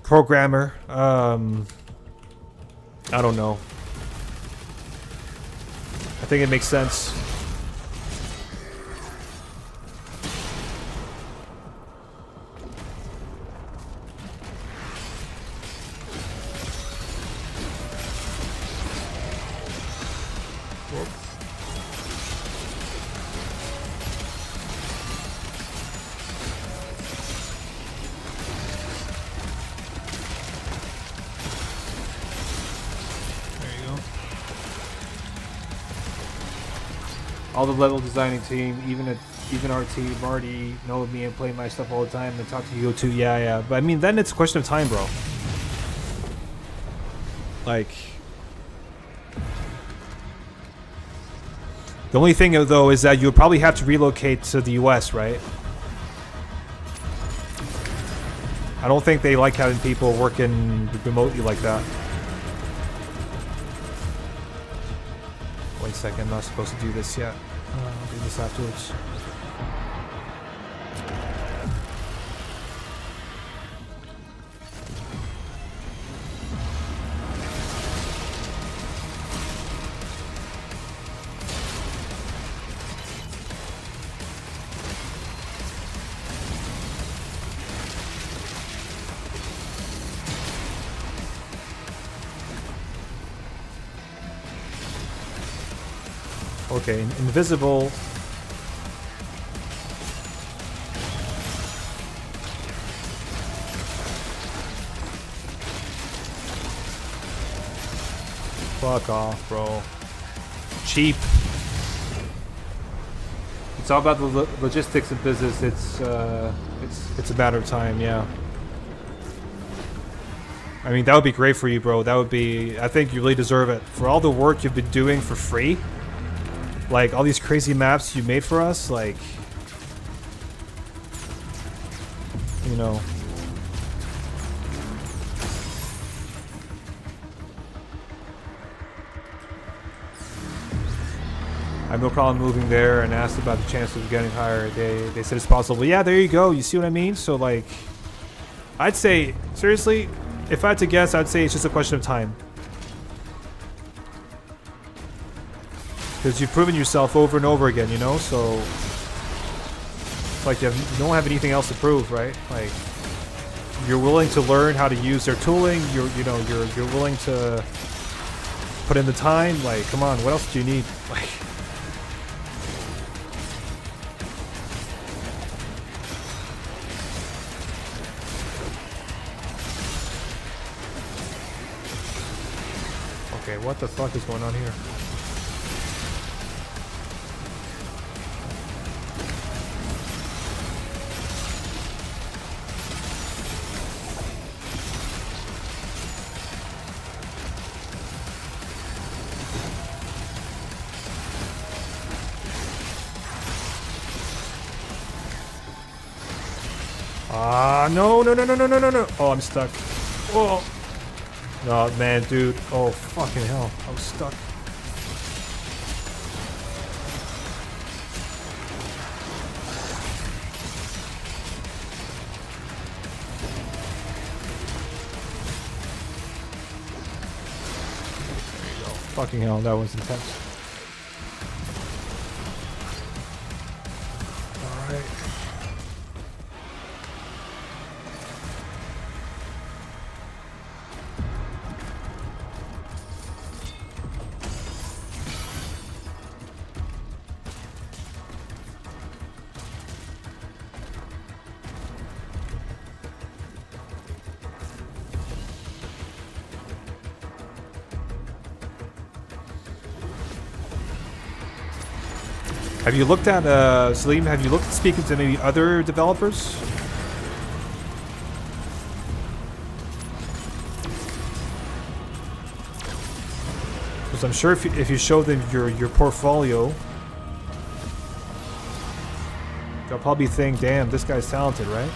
programmer. I don't know. I think it makes sense. Whoop. All the level designing team, even our team, already know me and play my stuff all the time and talk to you too. Yeah. But I mean, then it's a question of time, bro. Like, the only thing though is that you would probably have to relocate to the US, right? I don't think they like having people working remotely like that. Wait a second, I'm not supposed to do this yet. I'll do this afterwards. Okay, invisible. Fuck off, bro. Cheap. It's all about the logistics of business. It's a matter of time, yeah. I mean, that would be great for you, bro. That would be. I think you really deserve it for all the work you've been doing for free. Like, all these crazy maps you made for us, like, you know. I have no problem moving there, and asked about the chances of getting higher. They said it's possible. Yeah, there you go. You see what I mean? So, like, I'd say, seriously, if I had to guess, I'd say it's just a question of time. Because you've proven yourself over and over again, you know? So, like, you don't have anything else to prove, right? Like, you're willing to learn how to use their tooling. You're willing to put in the time. Like, come on, what else do you need? Like, okay, what the fuck is going on here? No. Oh, I'm stuck. Oh. Oh, man, dude. Oh, fucking hell. I was stuck. There you go. Fucking hell, that was intense. Alright. Have you looked at, Salim, have you looked at speaking to maybe other developers? Because I'm sure if you show them your portfolio, they'll probably think, damn, this guy's talented, right?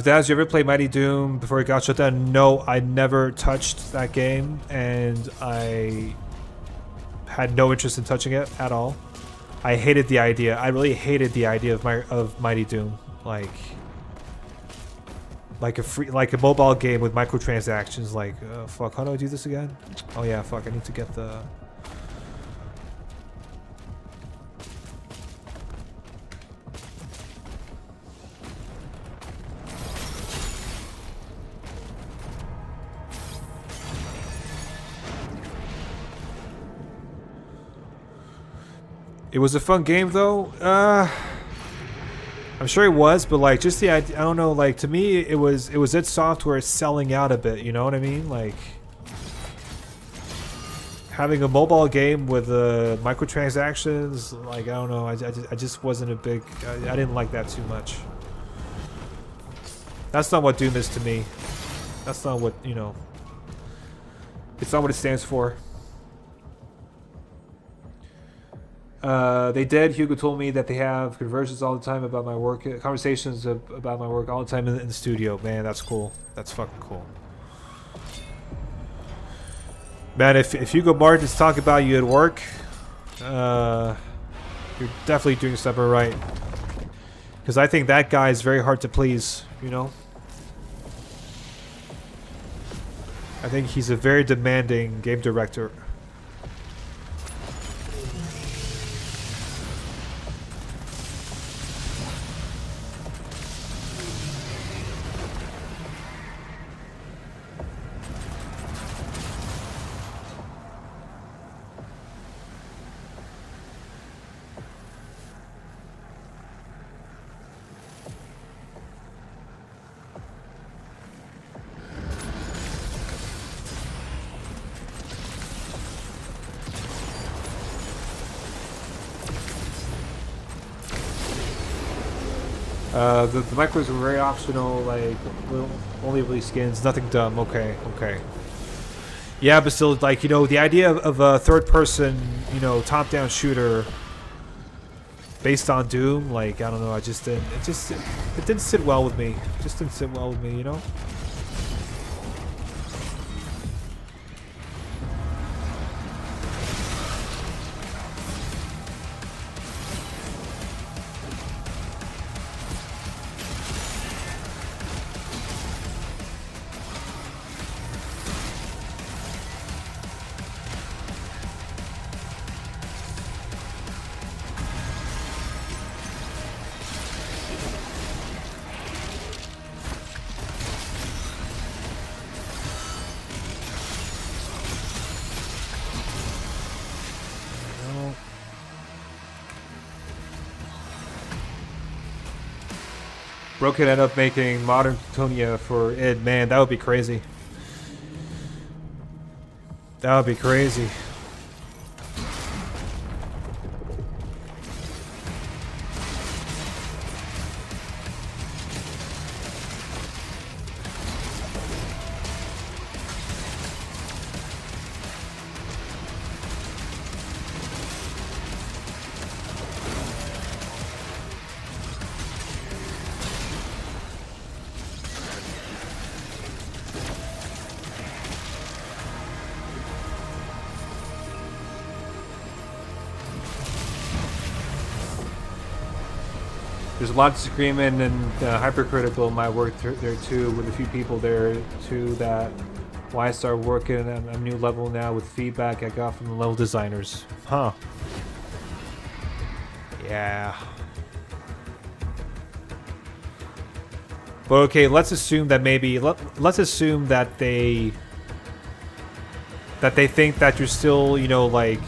Daz, you ever played Mighty Doom before it got shut down? No, I never touched that game, and I had no interest in touching it at all. I hated the idea. I really hated the idea of Mighty Doom, like a mobile game with microtransactions. Like, fuck, how do I do this again? Oh yeah, fuck, I need to get the. It was a fun game though. I'm sure it was, but like just the idea, I don't know, like to me it was id Software selling out a bit, you know what I mean? Like having a mobile game with microtransactions, like I don't know, I just wasn't a big, I didn't like that too much. That's not what Doom is to me. That's not what, you know, it's not what it stands for. They did. Hugo told me that they have conversations all the time about my work, conversations about my work all the time in the studio. Man, that's cool. That's fucking cool. Man, if Hugo Martin's talking about you at work, you're definitely doing something right. Because I think that guy is very hard to please, you know? I think he's a very demanding game director. The micros were very optional, like only really skins, nothing dumb. Okay, okay. Yeah, but still, like, you know, the idea of a third-person, you know, top-down shooter based on Doom, like, I don't know, I just didn't, it didn't sit well with me. It just didn't sit well with me, you know? Bro could end up making modern Plutonia for id. Man, that would be crazy. That would be crazy. There's a lot of disagreement and hypercritical in my work there too, with a few people there too, that why I started working at a new level now with feedback I got from the level designers. Huh. Yeah. But okay, let's assume that maybe, let's assume that they think that you're still, you know, like,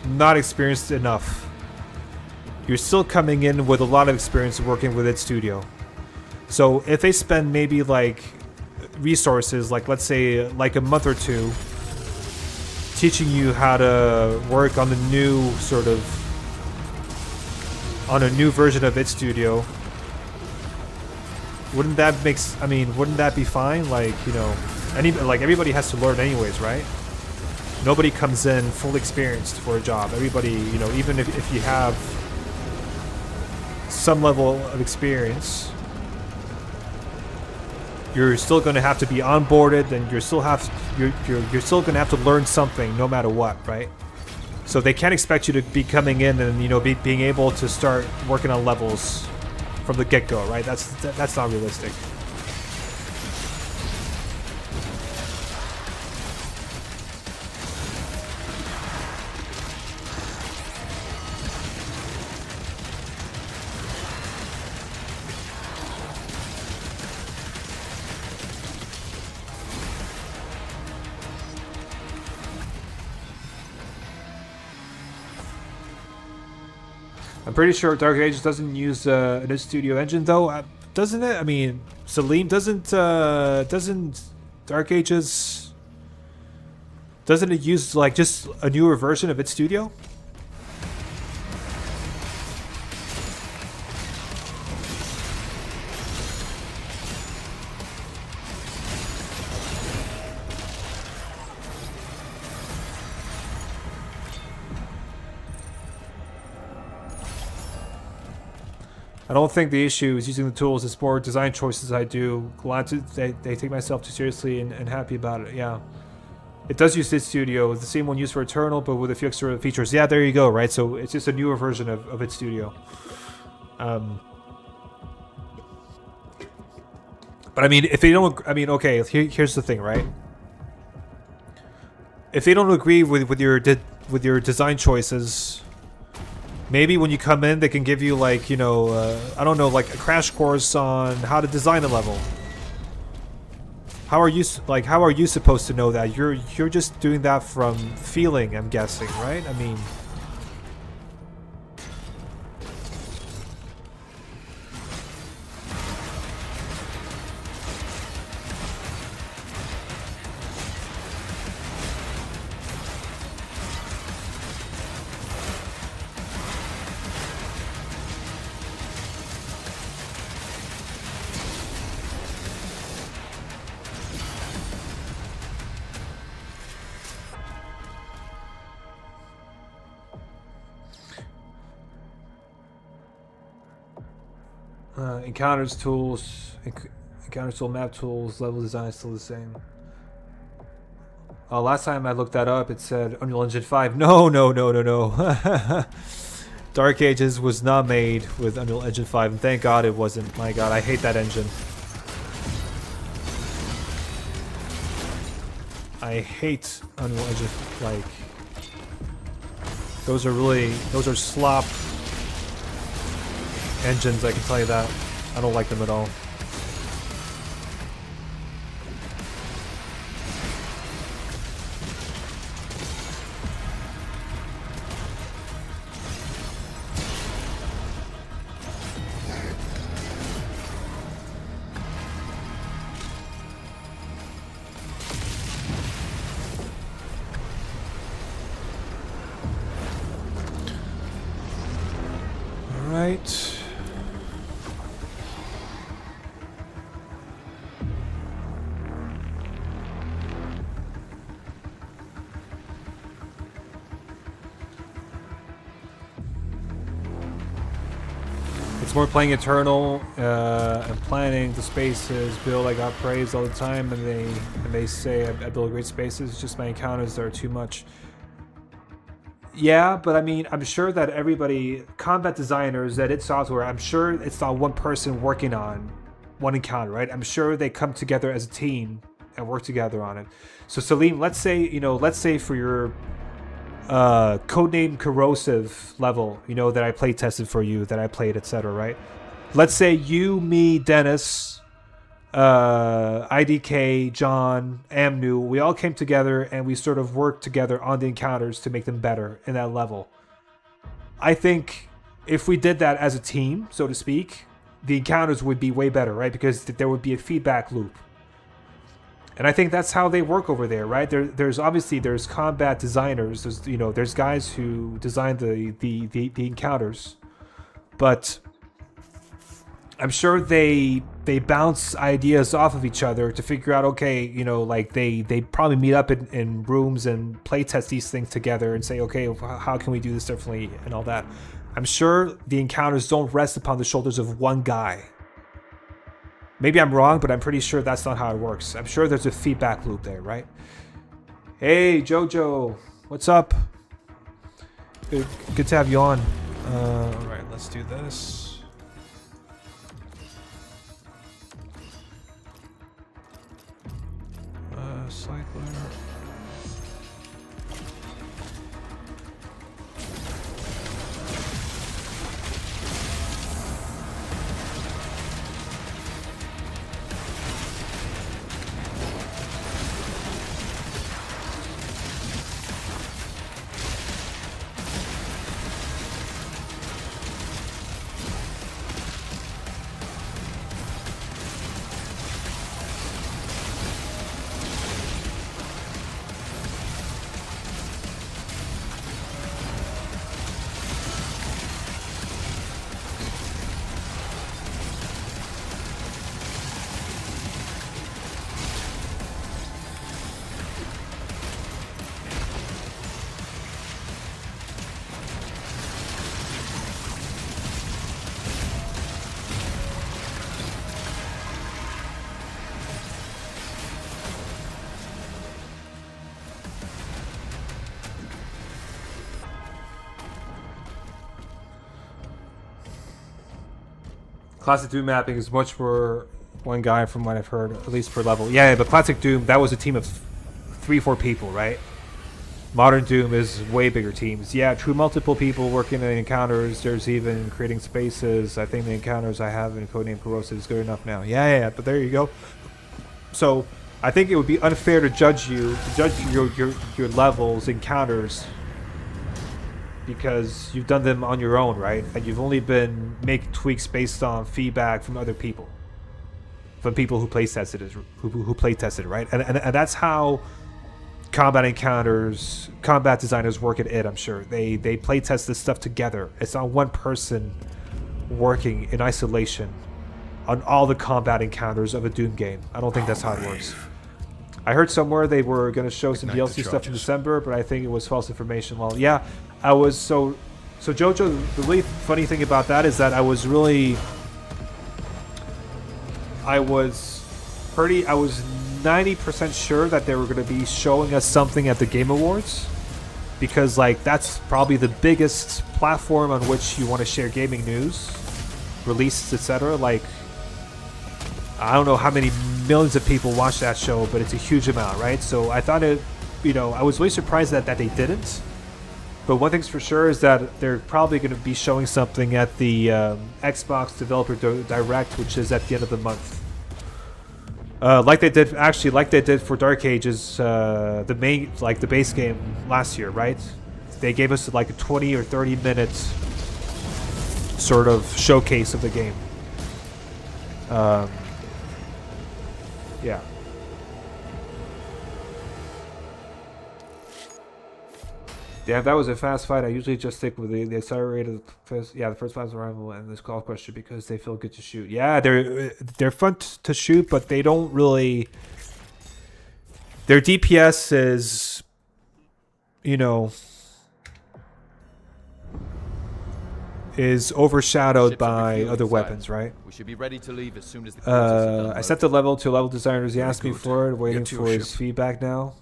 not experienced enough. You're still coming in with a lot of experience working with id Studio. So if they spend maybe like resources, like let's say like a month or two, teaching you how to work on the new sort of, on a new version of id Studio, wouldn't that wouldn't that be fine? Like, you know, like everybody has to learn anyways, right? Nobody comes in full experienced for a job. Everybody, you know, even if you have some level of experience, you're still going to have to be onboarded, and you're still going to have to learn something no matter what, right? So they can't expect you to be coming in and, you know, being able to start working on levels from the get-go, right? That's not realistic. I'm pretty sure Dark Ages doesn't use an studio engine though, doesn't it? I mean, Salim doesn't Dark Ages doesn't it use like just a newer version of its studio? I don't think the issue is using the tools. It's more design choices I do. Glad to they take myself too seriously and happy about it. Yeah, it does use this studio. It's the same one used for Eternal, but with a few extra features. Yeah, there you go. Right, so it's just a newer version of its studio. But I mean, if they don't, I mean, okay. Here's the thing, right? If they don't agree with your design choices. Maybe when you come in, they can give you like, you know, I don't know, like a crash course on how to design a level. How are you supposed to know that? You're just doing that from feeling, I'm guessing, right? I mean, encounters tool, map tools, level design is still the same. Last time I looked that up, it said Unreal Engine 5. No. Dark Ages was not made with Unreal Engine 5, and thank God it wasn't. My God, I hate that engine. I hate Unreal Engine. Like, those are slop engines, I can tell you that. I don't like them at all. All right. More playing Eternal and planning the spaces, build. I got praised all the time, and they say I build great spaces. It's just my encounters are too much. Yeah, but I mean, I'm sure that everybody, combat designers, that it's software, I'm sure it's not one person working on one encounter, right? I'm sure they come together as a team and work together on it. So Salim, let's say for your codename corrosive level, you know, that I play tested for you, that I played, etc., right? Let's say you, me, Dennis, IDK, John, Amnu, we all came together and we sort of worked together on the encounters to make them better in that level. I think if we did that as a team, so to speak, the encounters would be way better, right? Because there would be a feedback loop. And I think that's how they work over there, right? There's combat designers. There's guys who design the encounters, but I'm sure they bounce ideas off of each other to figure out, okay, like they probably meet up in rooms and play test these things together and say, okay, how can we do this differently and all that. I'm sure the encounters don't rest upon the shoulders of one guy. Maybe I'm wrong, but I'm pretty sure that's not how it works. I'm sure there's a feedback loop there, right? Hey, Jojo. What's up? Good to have you on. All right, let's do this. Cycler. Classic Doom mapping is much more one guy from what I've heard, at least per level. Yeah, but Classic Doom, that was a team of 3-4 people, right? Modern Doom is way bigger teams. Yeah, true multiple people working in encounters. There's even creating spaces. I think the encounters I have in Codename Corrosive is good enough now. Yeah, but there you go. So I think it would be unfair to judge your levels, encounters, because you've done them on your own, right? And you've only been making tweaks based on feedback from other people, from people who play tested it, who play tested, right? And that's how combat encounters, combat designers work at it. I'm sure they play test this stuff together. It's not one person working in isolation on all the combat encounters of a Doom game. I don't think that's how it works. I heard somewhere they were going to show some DLC stuff in December, but I think it was false information. Well, yeah, I was so Jojo. The really funny thing about that is that I was 90% sure that they were going to be showing us something at the Game Awards, because like that's probably the biggest platform on which you want to share gaming news, releases, etc. Like, I don't know how many millions of people watch that show, but it's a huge amount, right? So I thought it, I was really surprised that they didn't. But one thing's for sure is that they're probably going to be showing something at the Xbox Developer Direct, which is at the end of the month. Like they did for Dark Ages, the base game last year, right? They gave us like a 20 or 30 minutes sort of showcase of the game. Yeah. Yeah, if that was a fast fight, I usually just stick with the accelerated the first class arrival and this call question because they feel good to shoot. Yeah, they're fun to shoot, but they don't really. Their DPS is, is overshadowed by other weapons, right? We should be ready to leave as soon as the I set the level to level designers. He asked me for it, waiting for his feedback now.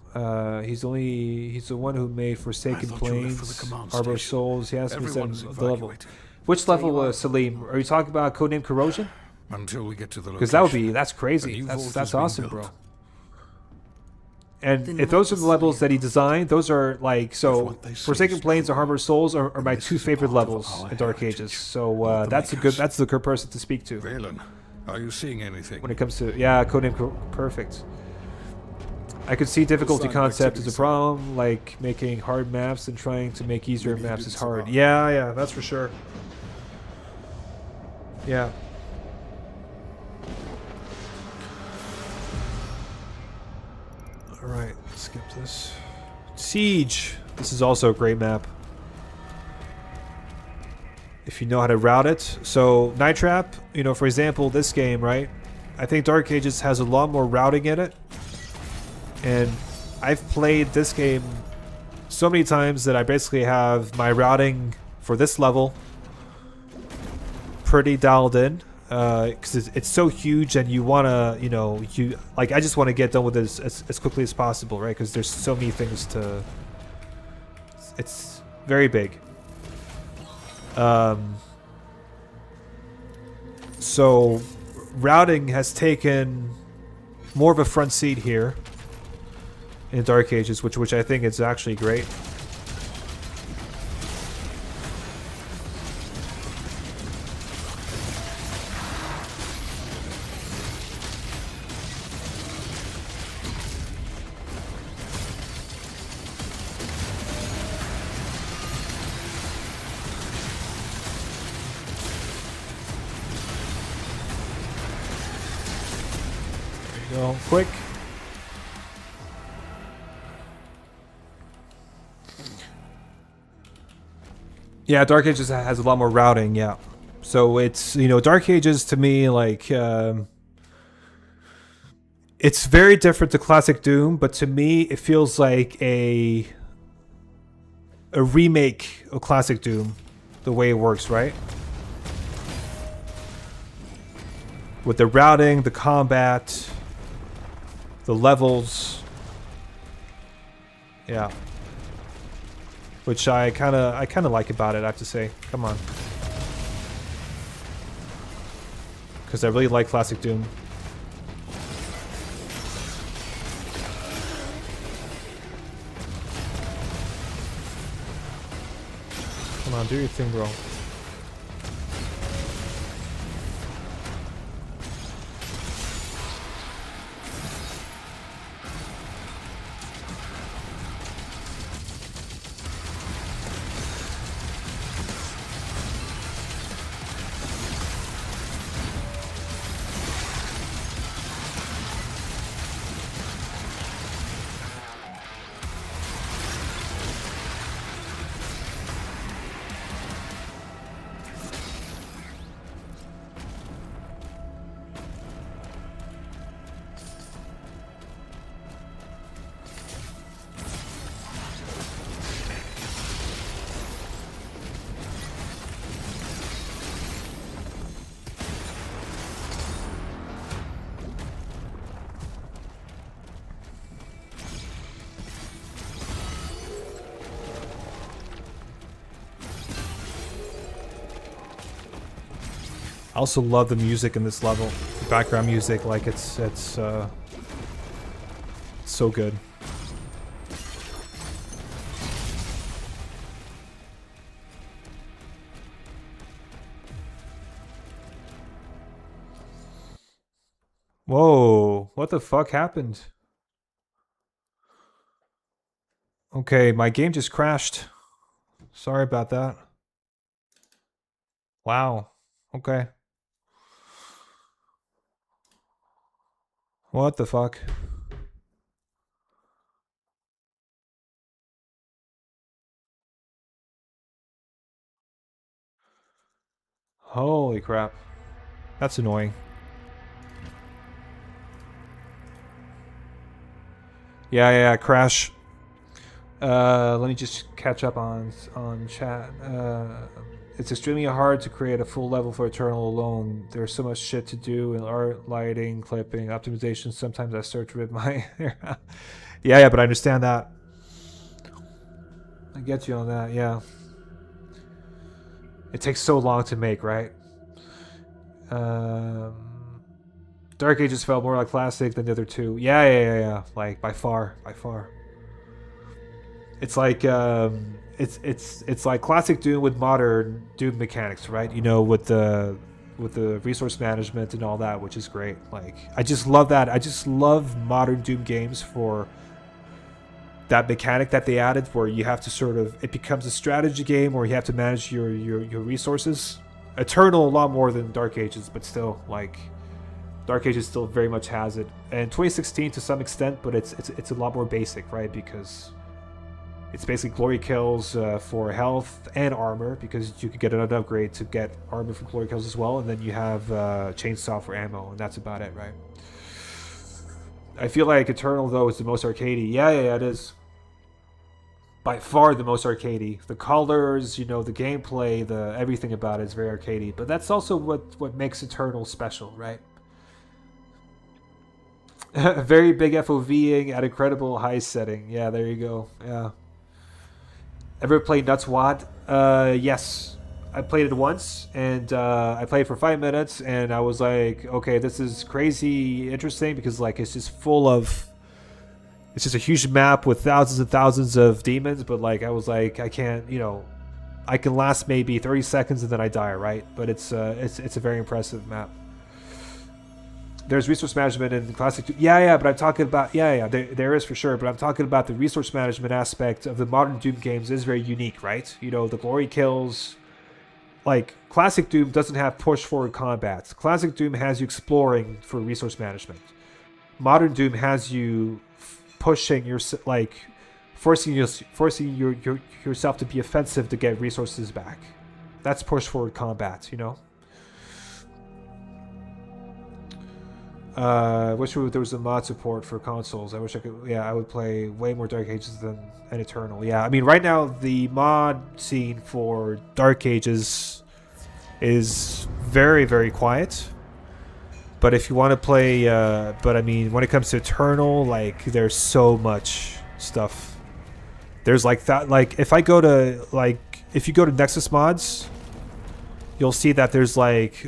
He's the one who made Forsaken Plains, Harbor Souls. He asked me the level. Which level, Salim? Are you talking about Codename Corrosion? Until we get to the because that's crazy. That's awesome, bro. And if those are the levels that he designed, those are like, so Forsaken Plains or Harbor Souls are my two favorite levels in Dark Ages. So that's the good person to speak to. Valen, are you seeing anything? When it comes to Codename perfect. I could see difficulty concept as a problem, like making hard maps and trying to make easier maps is hard. Yeah, that's for sure. Yeah. Alright, skip this. Siege. This is also a great map, if you know how to route it. So, Night Trap, for example, this game, right? I think Dark Ages has a lot more routing in it. And I've played this game so many times that I basically have my routing for this level pretty dialed in. Because it's so huge and you want to, I just want to get done with this as quickly as possible, right? Because there's so many things to... It's very big. So, routing has taken more of a front seat here in Dark Ages, which I think is actually great. There you go, quick. Yeah, Dark Ages has a lot more routing, yeah. So it's, Dark Ages to me, like, it's very different to Classic Doom, but to me, it feels like a remake of Classic Doom, the way it works, right? With the routing, the combat, the levels. Yeah. Which I kind of like about it, I have to say. Come on. because I really like classic Doom. Come on, do your thing, bro. I also love the music in this level. The background music, like it's so good. Whoa, what the fuck happened? Okay, my game just crashed. Sorry about that. Wow. Okay. What the fuck? Holy crap. That's annoying. Yeah, crash. Let me just catch up on chat. It's extremely hard to create a full level for Eternal alone. There's so much shit to do in art, lighting, clipping, optimization. Sometimes I start to rip my yeah, but I understand that. I get you on that, yeah. It takes so long to make, right? Dark Ages felt more like classic than the other two. Yeah. Like by far. It's like it's like classic Doom with modern Doom mechanics, right? You know, with the resource management and all that, which is great. Like I just love that. I just love modern Doom games for that mechanic that they added, where you have to sort of, it becomes a strategy game where you have to manage your resources. Eternal a lot more than Dark Ages, but still, like Dark Ages still very much has it, and 2016 to some extent, but it's a lot more basic, right? Because it's basically glory kills for health and armor, because you could get an upgrade to get armor for glory kills as well, and then you have chainsaw for ammo, and that's about it, right? I feel like Eternal, though, is the most arcadey. Yeah, it is. By far the most arcadey. The colors, you know, the gameplay, the everything about it is very arcadey. But that's also what makes Eternal special, right? Very big FOVing at incredible high setting. Yeah, there you go. Yeah. Ever played Nuts Wad? Yes. I played it once, and I played for 5 minutes, and I was like, okay, this is crazy interesting, because like it's just full of, it's just a huge map with thousands and thousands of demons, but like I was like, I can't, you know, I can last maybe 30 seconds and then I die, right? But it's a very impressive map. There's resource management in classic. Yeah, but I'm talking about, there is for sure, but I'm talking about the resource management aspect of the modern Doom games is very unique, right? You know, the glory kills. Like, classic Doom doesn't have push-forward combats. Classic Doom has you exploring for resource management. Modern Doom has you pushing your, like, forcing yourself to be offensive to get resources back. That's push-forward combat, you know? I wish there was a mod support for consoles. I wish I could. Yeah, I would play way more Dark Ages than an Eternal. Yeah, I mean, right now the mod scene for Dark Ages is very, very quiet. But if you want to play, but I mean, when it comes to Eternal, like, there's so much stuff. There's like that. Like, if you go to Nexus Mods, you'll see that there's like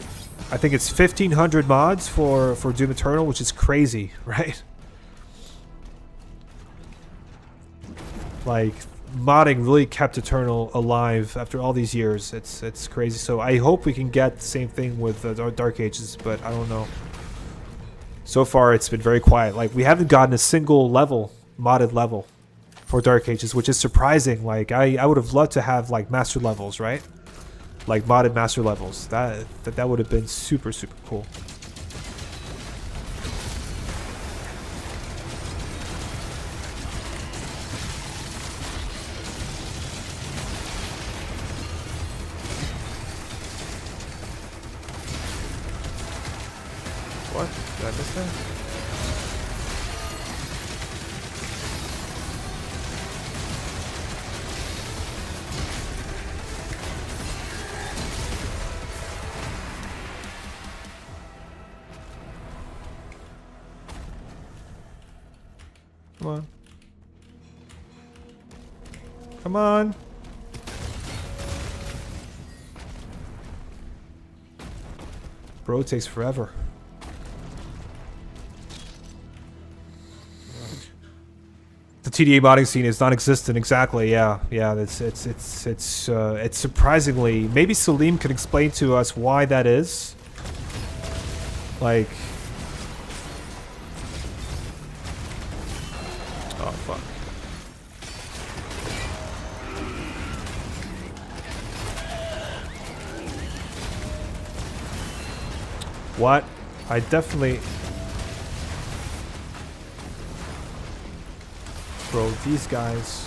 I think it's 1,500 mods for Doom Eternal, which is crazy, right? Like, modding really kept Eternal alive after all these years. It's crazy. So I hope we can get the same thing with Dark Ages, but I don't know. So far, it's been very quiet. Like, we haven't gotten a single level, modded level, for Dark Ages, which is surprising. Like, I would have loved to have, like, master levels, right? Like, modded master levels. That would have been super, super cool. What? Did I miss that? Come on. Come on. Bro, it takes forever. The TDA modding scene is non-existent. Exactly. Yeah. It's surprisingly. Maybe Salim can explain to us why that is. Like. Oh fuck. What? I definitely. Bro, these guys.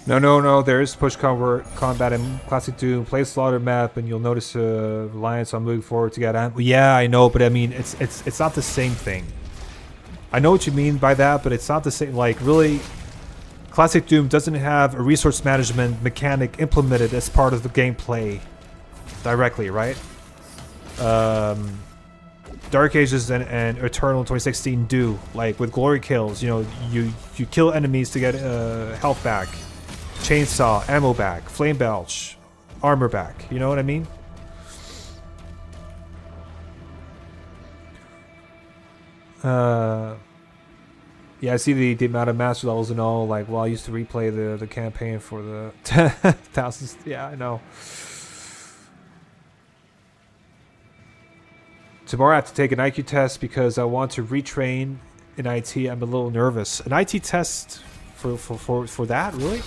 No. There is push combat in Classic Doom. Play Slaughter map, and you'll notice Alliance. I'm moving forward to get at. Yeah, I know, but I mean, it's not the same thing. I know what you mean by that, but it's not the same. Like, really, Classic Doom doesn't have a resource management mechanic implemented as part of the gameplay directly, right? Dark Ages and Eternal in 2016 do. Like, with glory kills, you know, you kill enemies to get health back. Chainsaw, ammo back, flame belch, armor back. You know what I mean? Yeah, I see the amount of master levels and all. Like, well, I used to replay the campaign for the thousands. Yeah, I know. Tomorrow I have to take an IQ test because I want to retrain in IT. I'm a little nervous. An IT test for that, really?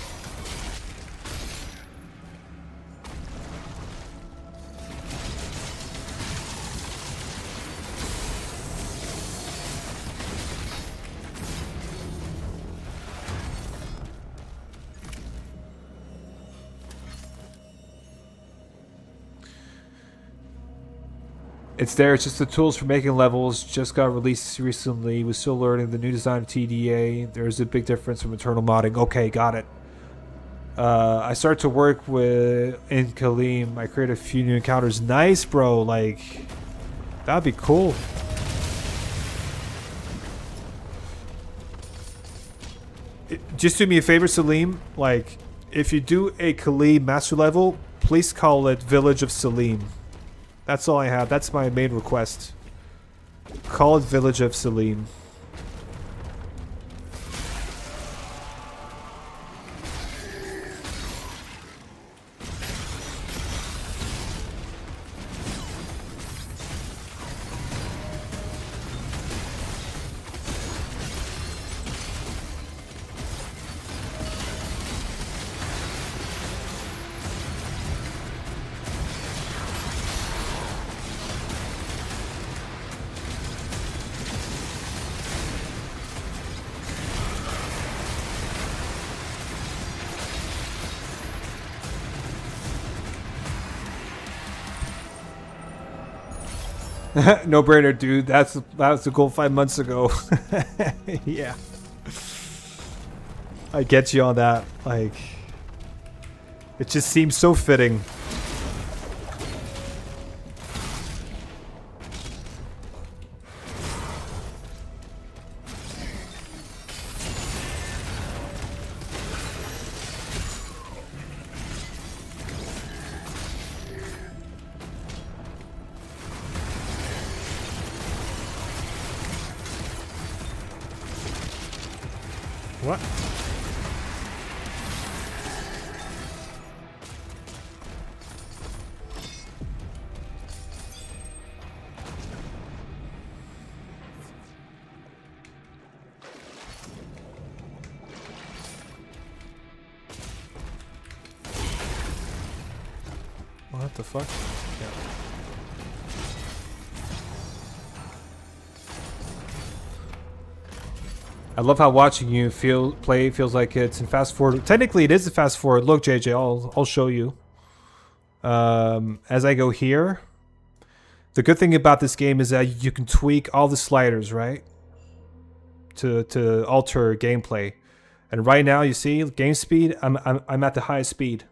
It's there. It's just the tools for making levels. Just got released recently. We're still learning the new design of TDA. There's a big difference from internal modding. Okay, got it. I started to work with in Kaleem. I created a few new encounters. Nice, bro. Like, that'd be cool. Just do me a favor, Salim. Like, if you do a Kaleem master level, please call it Village of Salim. That's all I have. That's my main request. Call it Village of Salim. No brainer, dude. That was the goal 5 months ago. Yeah. I get you on that. Like, it just seems so fitting. What? What the fuck? Yeah. I love how watching you play feels like it's in fast forward. Technically, it is a fast forward. Look, JJ, I'll show you. As I go here, the good thing about this game is that you can tweak all the sliders, right? To alter gameplay. And right now, you see game speed. I'm at the highest speed.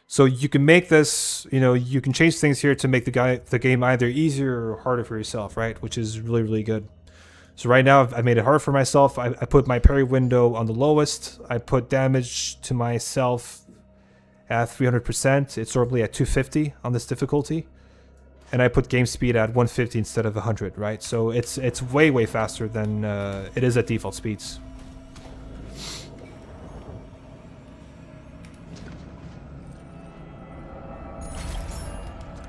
So you can make this, you know, you can change things here to make the game either easier or harder for yourself, right? Which is really, really good. So right now, I made it hard for myself. I put my parry window on the lowest. I put damage to myself at 300%. It's normally at 250 on this difficulty. And I put game speed at 150 instead of 100, right? So it's way, way faster than it is at default speeds.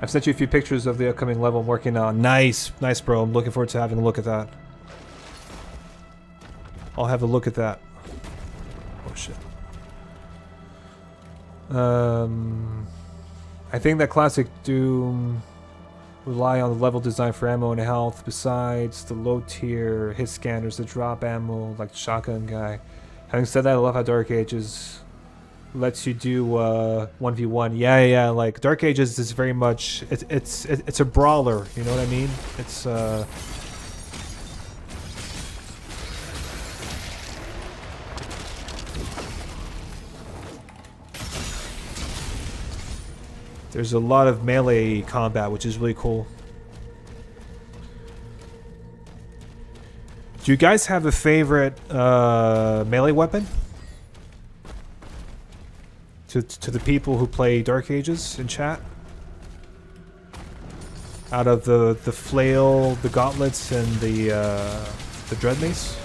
I've sent you a few pictures of the upcoming level I'm working on. Nice, nice, bro. I'm looking forward to having a look at that. I'll have a look at that. Oh shit. I think that classic Doom rely on the level design for ammo and health. Besides the low tier hit scanners that drop ammo, like the shotgun guy. Having said that, I love how Dark Ages lets you do 1v1. Yeah. Like Dark Ages is very much it's a brawler. You know what I mean? It's there's a lot of melee combat, which is really cool. Do you guys have a favorite melee weapon? To the people who play Dark Ages in chat? Out of the flail, the gauntlets, and the dread mace?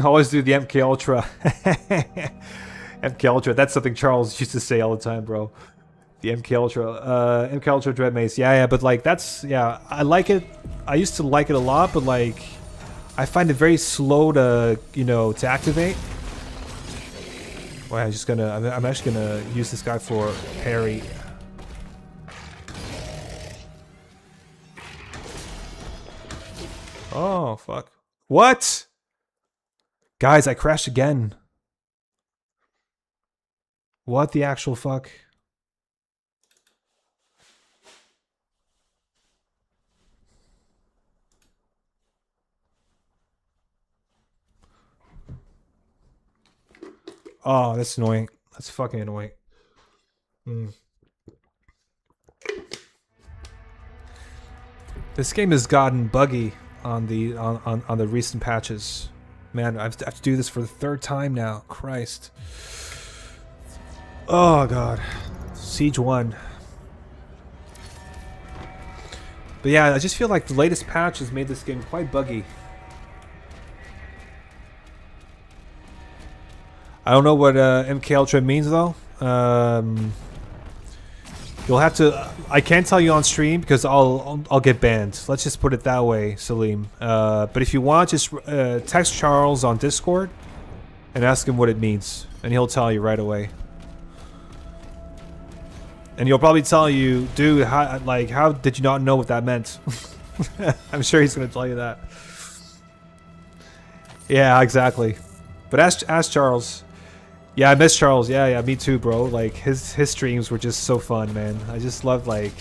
Always do the MK Ultra. MK Ultra, that's something Charles used to say all the time, bro. The MK Ultra. MK Ultra Dread Mace. Yeah, but like that's, yeah, I like it. I used to like it a lot, but like I find it very slow to, you know, to activate. Well, I'm actually gonna use this guy for parry. Oh, fuck. What? Guys, I crashed again. What the actual fuck? Oh, that's annoying. That's fucking annoying. This game has gotten buggy on the recent patches. Man, I have to do this for the third time now. Christ. Oh, God. Siege 1. But yeah, I just feel like the latest patch has made this game quite buggy. I don't know what MK Ultra means, though. You'll have to... I can't tell you on stream because I'll get banned. Let's just put it that way, Salim. But if you want, just text Charles on Discord and ask him what it means. And he'll tell you right away. And he'll probably tell you, dude, how did you not know what that meant? I'm sure he's gonna tell you that. Yeah, exactly. But ask Charles. Yeah, I miss Charles. Yeah, me too, bro. Like his streams were just so fun, man. I just loved like.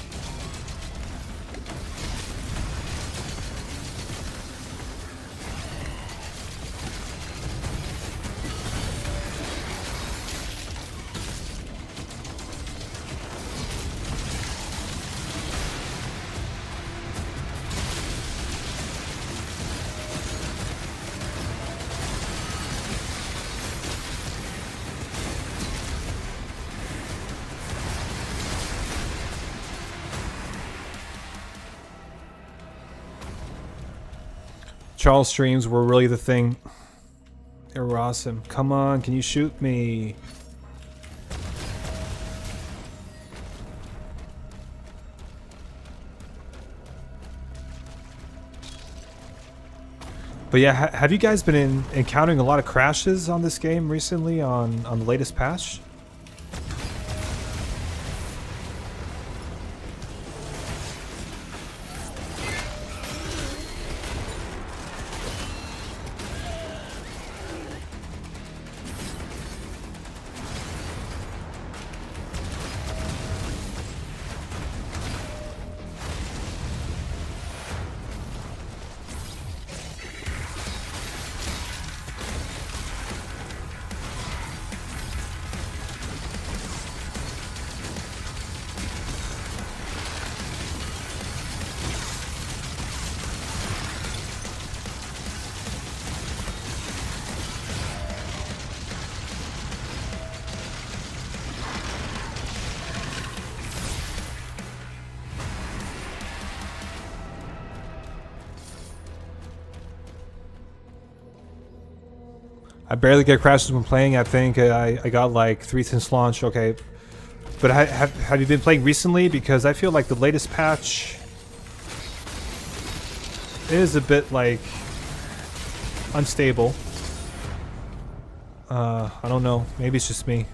Charles streams were really the thing. They were awesome. Come on, can you shoot me? But yeah, have you guys been encountering a lot of crashes on this game recently on the latest patch? I barely get crashes when playing. I think I got like 3 since launch. Okay, but have you been playing recently? Because I feel like the latest patch is a bit like unstable. I don't know. Maybe it's just me.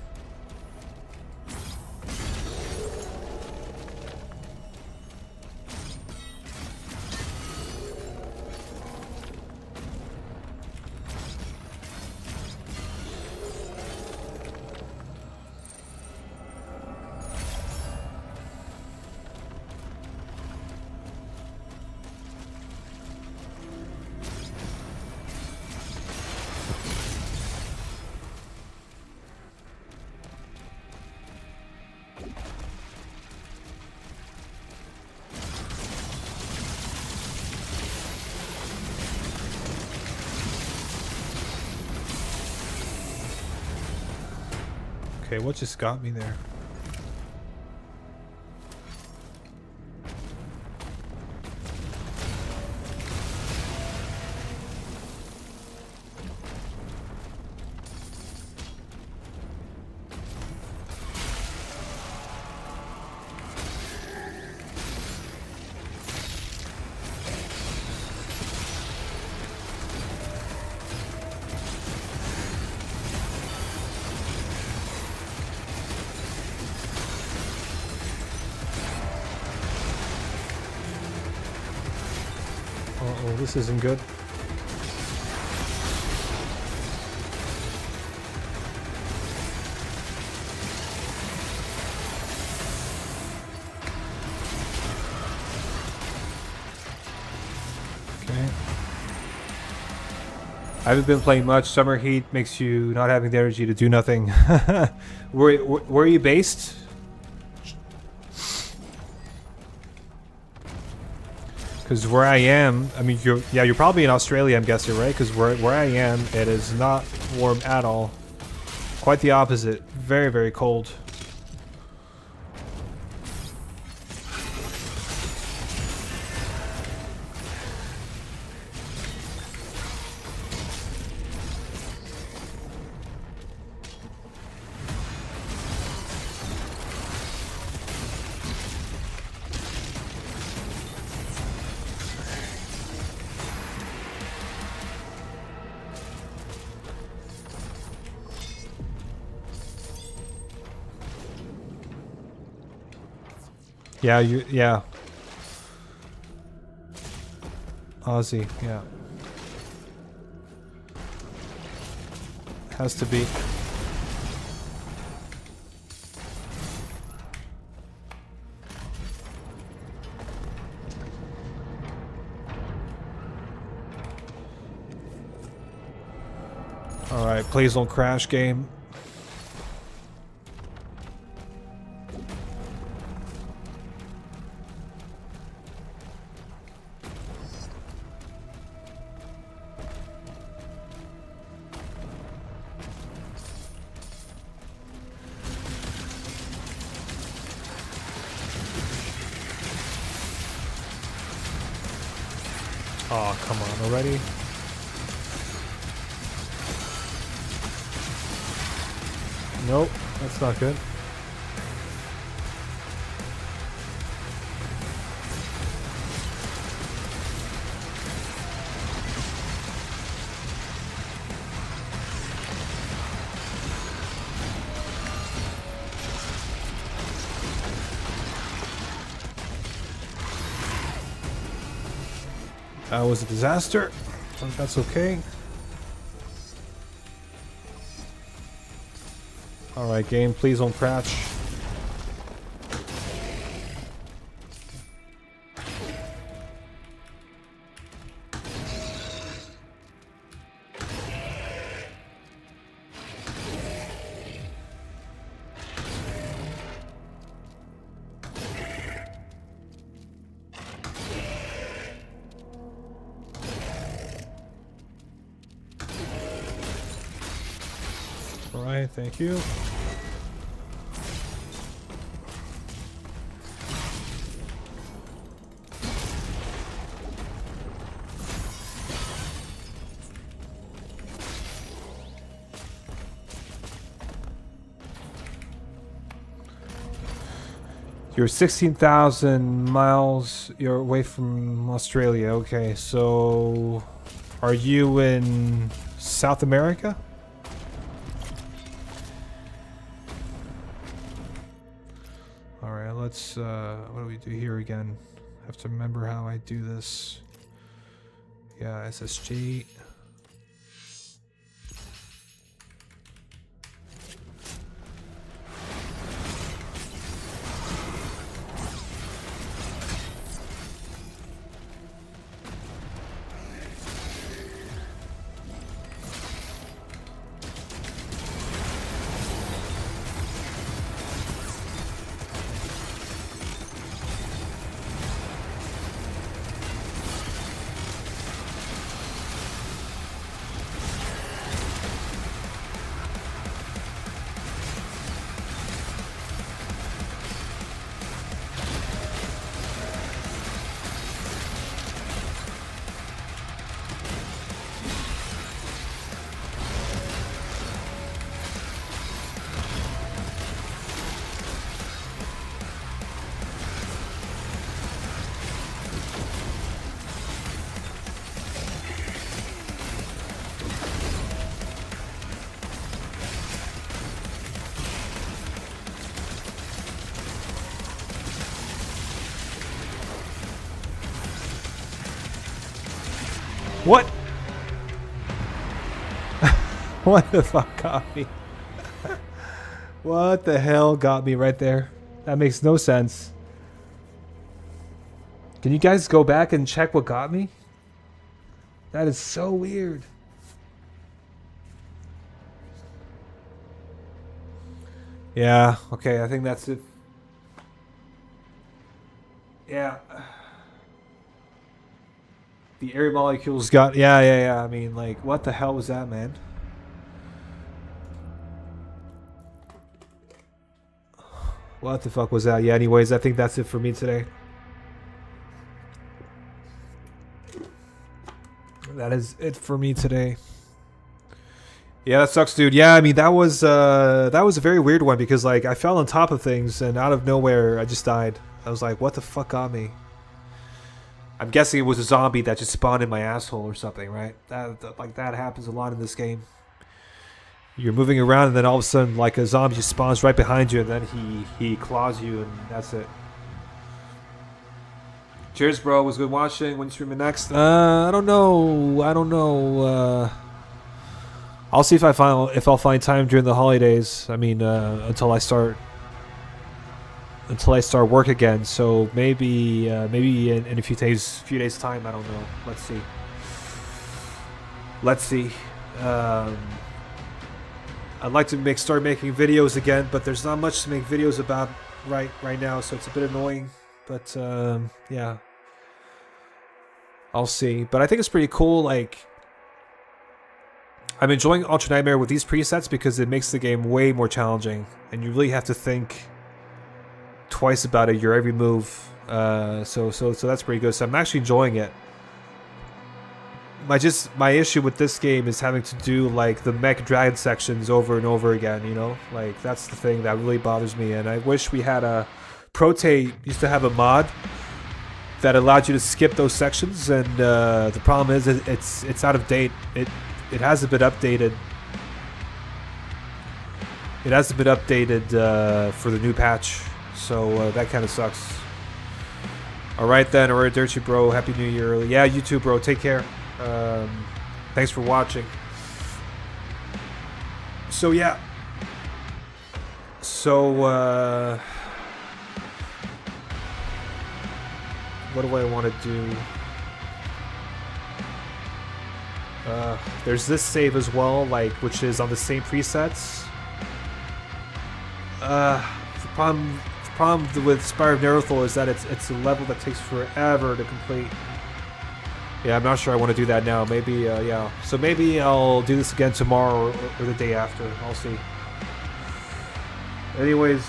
Okay, what just got me there? Uh-oh, this isn't good. Okay. I haven't been playing much. Summer heat makes you not having the energy to do nothing. Where are you based? Because where I am, I mean, you're probably in Australia, I'm guessing, right? Because where I am, it is not warm at all. Quite the opposite. Very, very cold. Yeah, yeah. Aussie, yeah. Has to be. Alright, please don't crash, game. Oh, come on already. Nope, that's not good. That was a disaster, but that's okay. Alright, game, please don't crash. Alright, thank you. You're 16,000 miles. You're away from Australia. Okay, so are you in South America? All right, let's. What do we do here again? I have to remember how I do this. Yeah, SSG. What? What the fuck got me? What the hell got me right there? That makes no sense. Can you guys go back and check what got me? That is so weird. Yeah, okay, I think that's it. Yeah. The air molecules got... Yeah. I mean, like, what the hell was that, man? What the fuck was that? Yeah, anyways, I think that's it for me today. That is it for me today. Yeah, that sucks, dude. Yeah, I mean, that was a very weird one because, like, I fell on top of things and out of nowhere, I just died. I was like, what the fuck got me? I'm guessing it was a zombie that just spawned in my asshole or something, right? That happens a lot in this game. You're moving around and then all of a sudden, like, a zombie just spawns right behind you and then he claws you and that's it. Cheers, bro. Was good watching. When you streaming next? I don't know. I'll see if I'll find time during the holidays. I mean, until I start work again. So maybe in a few days time. I don't know. Let's see. I'd like to start making videos again, but there's not much to make videos about right now, so it's a bit annoying. But yeah, I'll see. But I think it's pretty cool. Like, I'm enjoying Ultra Nightmare with these presets because it makes the game way more challenging, and you really have to think twice about it, your every move. So that's pretty good. So I'm actually enjoying it. My issue with this game is having to do like the mech dragon sections over and over again, you know? Like, that's the thing that really bothers me, and I wish we had a... Prote used to have a mod that allowed you to skip those sections, and the problem is it's out of date. It hasn't been updated. It hasn't been updated for the new patch, so that kind of sucks. Alright then, alright Dirty Bro, Happy New Year early. Yeah, you too, bro, take care. Thanks for watching. So yeah. So what do I want to do? There's this save as well, like, which is on the same presets. The problem with Spire of Nerothol is that it's a level that takes forever to complete. Yeah, I'm not sure I want to do that now. Maybe, yeah. So maybe I'll do this again tomorrow or the day after. I'll see. Anyways,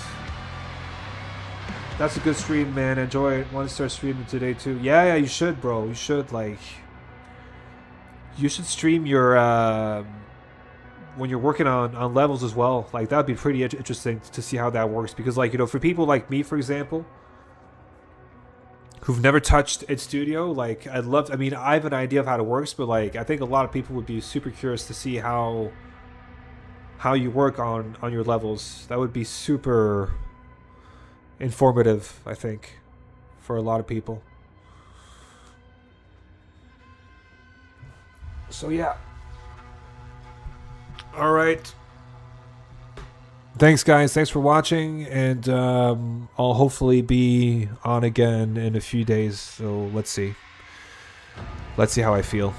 that's a good stream, man. Enjoy it. Want to start streaming today too? Yeah, you should, bro. You should, like... You should stream your... when you're working on levels as well. Like, that would be pretty interesting to see how that works. Because, like, you know, for people like me, for example... who've never touched id Studio, like, I mean, I have an idea of how it works, but, like, I think a lot of people would be super curious to see how you work on your levels. That would be super informative, I think, for a lot of people. So, yeah. Alright. Thanks, guys. Thanks for watching, and I'll hopefully be on again in a few days, so let's see. Let's see how I feel.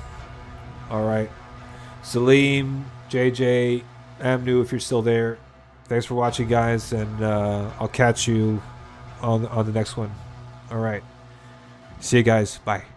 Alright. Salim, JJ, Amnu, if you're still there, thanks for watching, guys, and I'll catch you on the next one. Alright. See you guys. Bye.